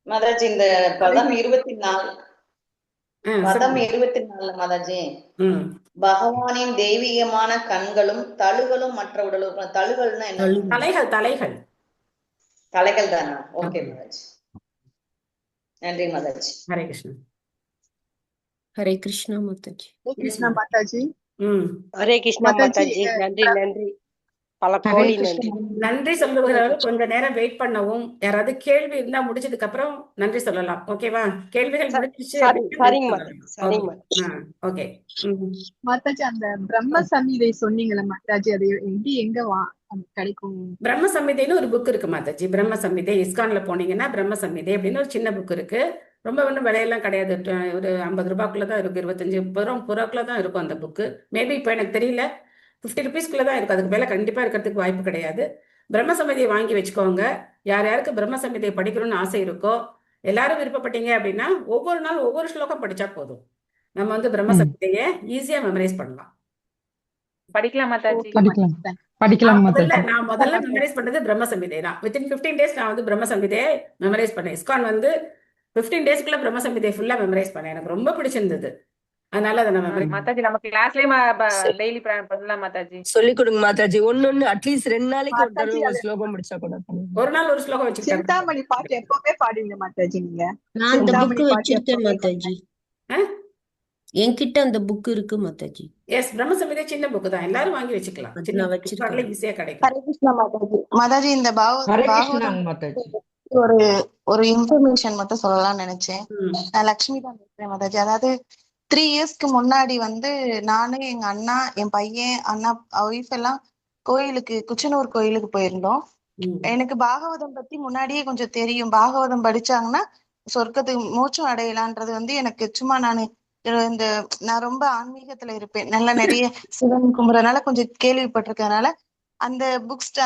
மாதாஜி. இந்த பதம் 24 மாதாஜி. பகவானின் தெய்வீகமான கண்களும் தழுகளும் மற்ற உடலும். தழுகள்னா என்ன? தலைகள். தலைகள் தலைகள் தானா? ஓகே மாதாஜி. நன்றி மாதாஜி. ஹரே கிருஷ்ணா. ஹரே கிருஷ்ணா மாதாஜி. கிருஷ்ணா மாதாஜி. ஹரே கிருஷ்ணா மாதாஜி. நன்றி நன்றி, பல கோடி நன்றி. நன்றி சொல்லுகிறவர்கள் கொஞ்ச நேரம் வெயிட் பண்ணவும். யாராவது கேள்வி இருந்தா முடிச்சதுக்கு அப்புறம் நன்றி சொல்லலாம். ஓகேவா? கேள்விகள் முடிஞ்சிச்சு. ஓகே மாதாஜி, அந்த பிரம்ம சம்ஹிதை சொன்னீங்களா மாதாஜி, அது எங்க கிடைக்கும்? பிரம்ம சம்ஹிதைன்னு ஒரு புக் இருக்கு மாதாஜி. பிரம்ம சம்ஹிதை இஸ்கான்ல போனீங்கன்னா பிரம்ம சம்ஹிதை அப்படின்னு ஒரு சின்ன புக் இருக்கு. ரொம்ப ஒன்றும் விலையெல்லாம் கிடையாது. ஒரு 50 ரூபாய்க்குள்ளதான் இருக்கு. 25-30 ரூபாய்க்குள்ள தான் இருக்கும் அந்த புக்கு. மேபி இப்போ எனக்கு தெரியல, 50 ருபீஸ்க்குள்ள தான் இருக்கும். அதுக்கு மேல கண்டிப்பா இருக்கிறதுக்கு வாய்ப்பு கிடையாது. பிரம்ம சம்ஹிதையை வாங்கி வச்சுக்கோங்க. யார் யாருக்கு பிரம்ம சம்ஹிதையை படிக்கணும்னு ஆசை இருக்கோ, எல்லாரும் விருப்பப்பட்டீங்க அப்படின்னா ஒவ்வொரு நாள் ஒவ்வொரு ஸ்லோகம் படிச்சா போதும். நம்ம வந்து பிரம்ம சம்ஹிதையை ஈஸியா மெமரைஸ் பண்ணலாம். படிக்கலாம் மாதாஜி. நான் முதல்ல மெமரைஸ் பண்ணது பிரம்ம சம்ஹிதை தான். வித்தின் 15 days நான் வந்து பிரம்ம சம்ஹிதையை மெமரைஸ் பண்ணேன். இஸ்கான் வந்து 15 daysக்குள்ள பிரம்ம சம்ஹிதையை ஃபுல்லா மெமரைஸ் பண்ணேன். எனக்கு ரொம்ப பிடிச்சிருந்தது. அதனால அதை நம்ம மாதாஜி நம்ம கிளாஸ்லயே டெய்லி பண்ணலாம் மாதாஜி. சொல்லி கொடுங்க மாதாஜி. ஒன்னு அட்லீஸ்ட் 2 நாளைக்கு ஒரு தடவை ஒரு ஸ்லோகம் முடிச்சா கூட. ஒரு நாள் ஒரு ஸ்லோகம் வச்சுக்கிட்டேன். சிந்தாமணி பாட்டு எப்பவுமே பாடுங்க மாதாஜி. நீங்க நான் அந்த புக் வச்சிருக்கேன் மாதாஜி. என்கிட்ட அந்த புக் இருக்கு மாதாஜி. எஸ், பிரம்ம சம்ஹிதை சின்ன புக் தான். எல்லாரும் வாங்கி வச்சுக்கலாம். சின்ன வச்சிருக்காங்க, ஈஸியா கிடைக்கும். ஹரே கிருஷ்ணா மாதாஜி. மாதாஜி, இந்த மாதாஜி ஒரு இன்ஃபர்மேஷன் மட்டும் சொல்லலாம்னு நினைச்சேன். நான் லட்சுமி தான் பேசுறேன் மாதாஜி. அதாவது 3 yearsக்கு முன்னாடி வந்து நானு, எங்க அண்ணா, என் பையன், அண்ணா ஒய்ஃப் எல்லாம் கோயிலுக்கு, குச்சனூர் கோயிலுக்கு போயிருந்தோம். எனக்கு பாகவதம் பத்தி முன்னாடியே கொஞ்சம் தெரியும். பாகவதம் படிச்சாங்கன்னா சொர்க்கத்துக்கு மோட்சம் அடையலான்றது வந்து எனக்கு சும்மா நான் ரொம்ப ஆன்மீகத்துல இருப்பேன். நல்லா நிறைய சிவன் கும்புறதுனால கொஞ்சம் கேள்விப்பட்டிருக்கனால அந்த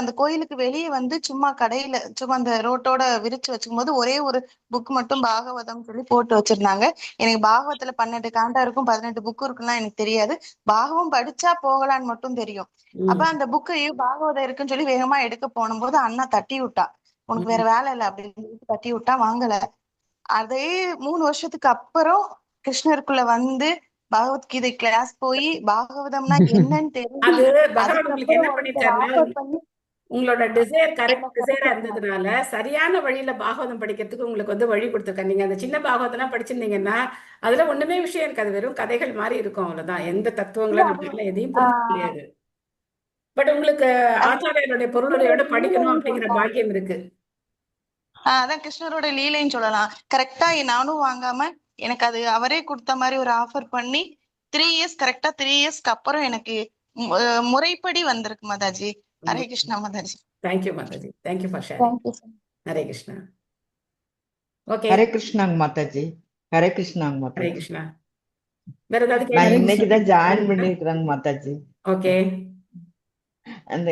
அந்த கோயிலுக்கு வெளியே வந்து சும்மா கடையில சும்மா அந்த ரோட்டோட விரிச்சு வச்சுக்கும் போது ஒரே ஒரு புக் மட்டும் பாகவதம் சொல்லி போட்டு வச்சிருந்தாங்க. எனக்கு பாகவத்துல 12 காண்டா இருக்கும், 18 புக்கு இருக்குன்னா எனக்கு தெரியாது. பாகவம் படிச்சா போகலான்னு மட்டும் தெரியும். அப்ப அந்த புக்கையும் பாகவதம் இருக்குன்னு சொல்லி வேகமா எடுக்க போனும்போது அண்ணா தட்டி விட்டா. உனக்கு வேற வேலை இல்லை அப்படின்னு தட்டி விட்டா. வாங்கல. அதே 3 வருஷத்துக்கு அப்புறம் கிருஷ்ணருக்குள்ள வந்து பகவத்கீதை கிளாஸ் போய் பாகவதம்னா என்னன்னு தெரிஞ்சு உங்களோட டிசைர் கரெக்ட் டிசைரா இருந்ததுனால சரியான வழியில பாகவதம் படிக்கிறதுக்கு உங்களுக்கு வந்து வழி கொடுத்துருக்க. நீங்க அந்த சின்ன பாகவதம் படிச்சிருந்தீங்கன்னா அதுல ஒண்ணுமே விஷயம் இருக்காது. வெறும் கதைகள் மாதிரி இருக்கும். அவ்வளவுதான். எந்த தத்துவங்களும் நம்மளால எதையும் புரிஞ்சுக்க முடியாது. பட் உங்களுக்கு ஆச்சாரியருடைய பொருளுடையோட படிக்கணும் அப்படிங்கிற பாக்கியம் இருக்கு. அதான் கிருஷ்ணரோட லீலைன்னு சொல்லலாம். கரெக்டா நானும் வாங்காம எனக்கு அது அவரே கொடுத்த மாதிரி ஒரு ஆஃபர் பண்ணி 3 years கரெக்டா 3 yearsக்கு அப்புறம் எனக்கு முறைப்படி வந்திருக்கு மாதாஜி. ஹரே கிருஷ்ணா மாதாஜி. தேங்க்யூ மாதாஜி. Thank you for sharing. Hare Krishna. Okay, Hare கிருஷ்ணாங்க மாதாஜி. ஹரே கிருஷ்ணாங்க மாதாஜி. ஹரே கிருஷ்ணா. வேற ஏதாவது நான் இன்னைக்கு தான் ஜாயின் பண்ணிருக்கிறேங்க மாதாஜி. ஓகே, அந்த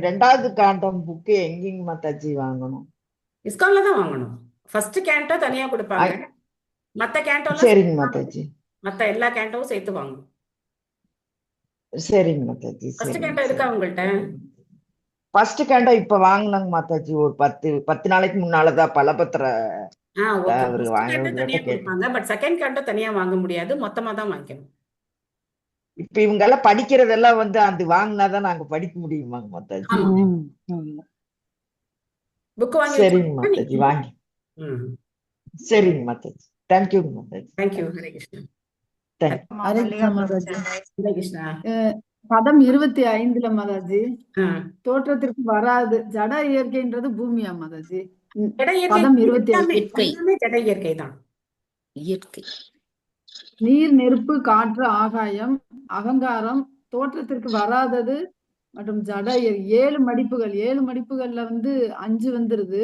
2வது காண்டம் புக்கு எங்கேங்க மாதாஜி வாங்கணும்? இஸ்கான்ல தான் வாங்கணும். ஃபர்ஸ்ட் கேண்டோ தனியா கொடுப்பாங்க. மத்த கேண்டோல சரிங்க மாதாஜி. மத்த எல்லா கேண்டோவும் சேர்த்து வாங்கணும். சரிங்க மாதாஜி. ஃபர்ஸ்ட் கேண்டோ இருக்கா உங்கள்ட்ட? ஃபர்ஸ்ட் கேண்டோ இப்ப வாங்கினாங்க மாதாஜி. ஒரு 10 நாளைக்கு முன்னாலதான் பலபத்திர தனியா கொடுப்பாங்க. பட் செகண்ட் கேண்டோ தனியா வாங்க முடியாது, மொத்தமா தான் வாங்கிக்கணும். இப்ப இவங்க எல்லாம் படிக்கிறதெல்லாம் வந்து அது வாங்கினாதான் நாங்க படிக்க முடியுமாங்க மாதாஜி? புக் வாங்கி சரிங்க மாதாஜி. வாங்கி சரிங்க மாதாஜி. தேங்க்யூ மாதாஜி. தேங்க்யூ. ஹரே கிருஷ்ணா. ஹரே கிருஷ்ணா மாதாஜி. ஹரே கிருஷ்ணா. பதம் 25ல மாதாஜி, தோற்றத்திற்கு வராது ஜட இயற்கைன்றது பூமியா மாதாஜி? பதம் 25 ஜட இயற்கை தான். இயற்கை நீர், நெருப்பு, காற்று, ஆகாயம், அகங்காரம், தோற்றத்திற்கு வராதது மற்றும் ஜட 7 மடிப்புகள். 7 மடிப்புகள்ல வந்து 5 வந்துருது.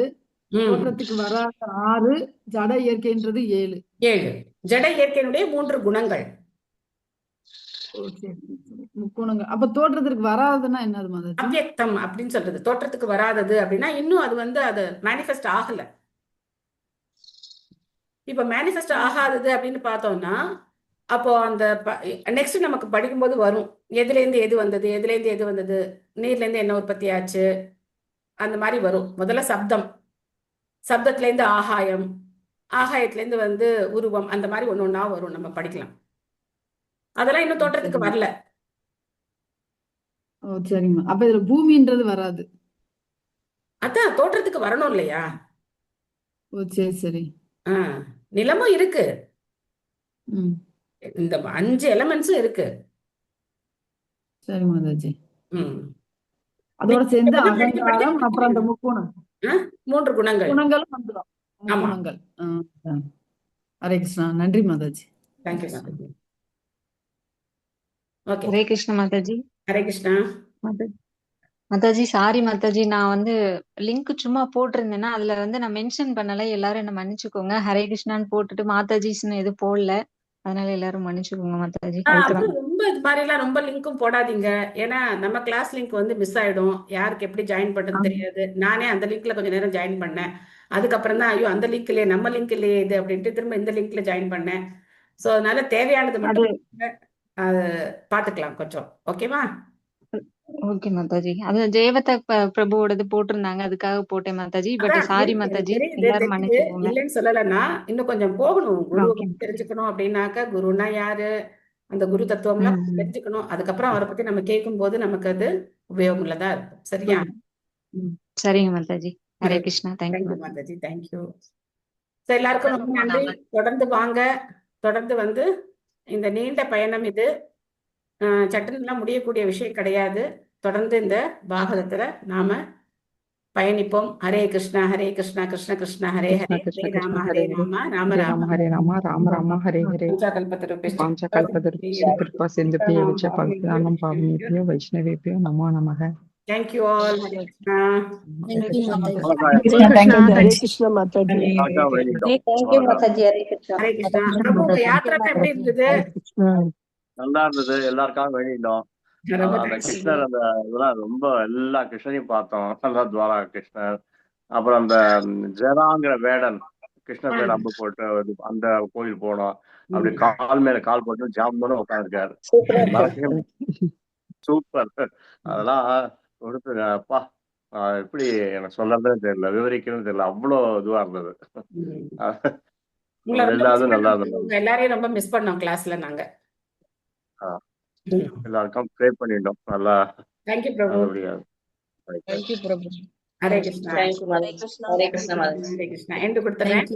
தோற்றத்துக்கு வராத 6, ஜட இயற்கைன்றது 7. 7 ஜட இயற்கையினுடைய 3 குணங்கள். முக்குணங்கள். அப்ப தோற்றத்திற்கு வராதுன்னா என்னது மாதாஜி? அவ்யக்தம் அப்படின்னு சொல்றது. தோற்றத்துக்கு வராதது அப்படின்னா இன்னும் அது வந்து அது மேனிஃபெஸ்ட் ஆகல. இப்ப மேனிஃபெஸ்ட் ஆகாதது அப்படின்னு பார்த்தோம்னா அப்போ அந்த நெக்ஸ்ட் நமக்கு படிக்கும்போது வரும், எதுல இருந்து எது வந்தது, எதுல இருந்து எது வந்தது, நீர்ல இருந்து என்ன உற்பத்தி ஆச்சு, அந்த மாதிரி வரும். முதல்ல சப்தம், சப்தத்துல இருந்து ஆகாயம், ஆகாயத்துல இருந்து வந்து உருவம், அந்த மாதிரி ஒண்ணு ஒண்ணா வரும், நம்ம படிக்கலாம். அதெல்லாம் இன்னும் தோற்றத்துக்கு வரல. ஓ சரிம்மா. அப்ப இதுல பூமின்றது வராது. அதான் தோற்றத்துக்கு வரணும் இல்லையா? ஓ சரி சரி. நிலமும் இருக்கு, இந்த 5 எலமெண்ட்ஸும் இருக்கு. சரி மாதாஜி. அதோட சேர்ந்து அகங்காரம், அப்புறம் அந்த முக்குணம், 3 குணங்கள் குணங்களும் வந்துடும். முக்குணங்கள். ஹரே கிருஷ்ணா. நன்றி Mataji. Thank you Mataji. Okay, Hare Krishna Mataji. Hare Krishna. Mataji sorry Mataji, நான் வந்து லிங்க் சும்மா போட்டிருந்தேன்னா அதுல வந்து நான் மென்ஷன் பண்ணல, எல்லாரும் என்ன மன்னிச்சுக்கோங்க. ஹரே கிருஷ்ணான்னு போட்டுட்டு மாதாஜிஸ்ன்னு எதுவும் போடல, அதனால எல்லாரும் மன்னிச்சுக்கோங்க மாதாஜி. அதுக்குதான். ரொம்ப இது மாதிரி எல்லாம் ரொம்ப லிங்க்கும் போடாதீங்க, ஏன்னா நம்ம கிளாஸ் லிங்க் வந்து மிஸ் ஆயிடும், யாருக்கு எப்படி ஜாயின் பண்றது தெரியாது. நானே அந்த லிங்க்ல கொஞ்ச நேரம் ஜாயின் பண்ணேன், அதுக்கப்புறம் தான் ஐயோ அந்த லிங்க் இல்லையே, நம்ம லிங்க் இல்லையே இது அப்படின்ட்டு திரும்ப இந்த லிங்க்ல ஜாயின் பண்ணேன். ஸோ அதனால தேவையானது மட்டும் அது பாத்துக்கலாம் கொஞ்சம். ஓகேவா? ஓகே மாதாஜி. அது ஜெயவத பிரபுவோடது போட்டிருந்தாங்க, அதுக்காக போட்டேன் மாதாஜி. பட் சாரி மாதாஜி, எல்லாரும் மன்னிச்சுக்கோங்க. இல்லைன்னு சொல்லலைன்னா இன்னும் கொஞ்சம் போகணும், குருவை பத்தி தெரிஞ்சுக்கணும். அப்படின்னாக்கா குருன்னா யாரு, அந்த குரு தத்துவம்லாம் தெரிஞ்சுக்கணும். அதுக்கப்புறம் அவரை பத்தி நம்ம கேட்கும் போது நமக்கு அது உபயோகம் உள்ளதா இருக்கும். சரியா? சரிங்க மாதாஜி. ஹரே கிருஷ்ணா. தேங்க்யூ மாதாஜி. தேங்க்யூ. எல்லாருக்கும் ரொம்ப நன்றி. தொடர்ந்து வாங்க, தொடர்ந்து வந்து இந்த நீண்ட பயணம் இது சட்டன்லாம் முடியக்கூடிய விஷயம் கிடையாது. தொடர்ந்து இந்த பாகவதத்துல நாம பயணிப்போம். ஹரே கிருஷ்ணா ஹரே கிருஷ்ணா கிருஷ்ண கிருஷ்ண ஹரே ஹரே, ஹரே ராம ஹரே ராம ராம ராம ஹரே ராம ராம ராம ஹரே ஹரே. பஞ்சாகல்பத்தருபியோ கிருபா சிந்துபியோ விச்ச பக்தானம் பாவனேபியோ வைஷ்ணவேபியோ நமோ நமः. Thank you all. Hare Krishna. Thank you Mataji. Thank you Mataji. Hare Krishna. Hare Krishna. பிரபு யாத்திரை எப்படி இருந்தது? நல்லா இருந்தது. எல்லாருக்காக வேண்டிட்டோம். அந்த கிருஷ்ணர் அந்த இதெல்லாம் ரொம்ப எல்லா கிருஷ்ணரையும் பார்த்தோம். நல்லா துவாரா கிருஷ்ணர், அப்புறம் அந்த ஜெராங்கிற வேடன் கிருஷ்ணர் பேர் அம்பு போட்டு அந்த கோயில் போனோம். அப்படி கால் மேல கால் போட்டு ஜாம்புன்னு உட்காந்துருக்காரு. சூப்பர். அதெல்லாம் கொடுத்து அப்பா எப்படி எனக்கு சொல்றதுன்னு தெரியல, விவரிக்கணும்னு தெரியல, அவ்வளோ இதுவா இருந்தது. எல்லாரும் நல்லா இருந்தது. எல்லாரையும் ரொம்ப மிஸ் பண்ணோம் கிளாஸ்ல நாங்க. எல்லாருக்கும் ப்ரே பண்ணிட்டோம். நல்லா thank you Prabhu. Thank you Prabhu. Hare Krishna. Thank you Mataji. Hare Krishna Mataji. Hare Krishna. என்று கொடுத்துறேன்.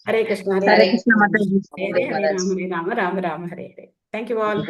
Hare Krishna Hare Krishna Mataji. Hare Hare Rama Rama Rama Hare Hare. Thank you all.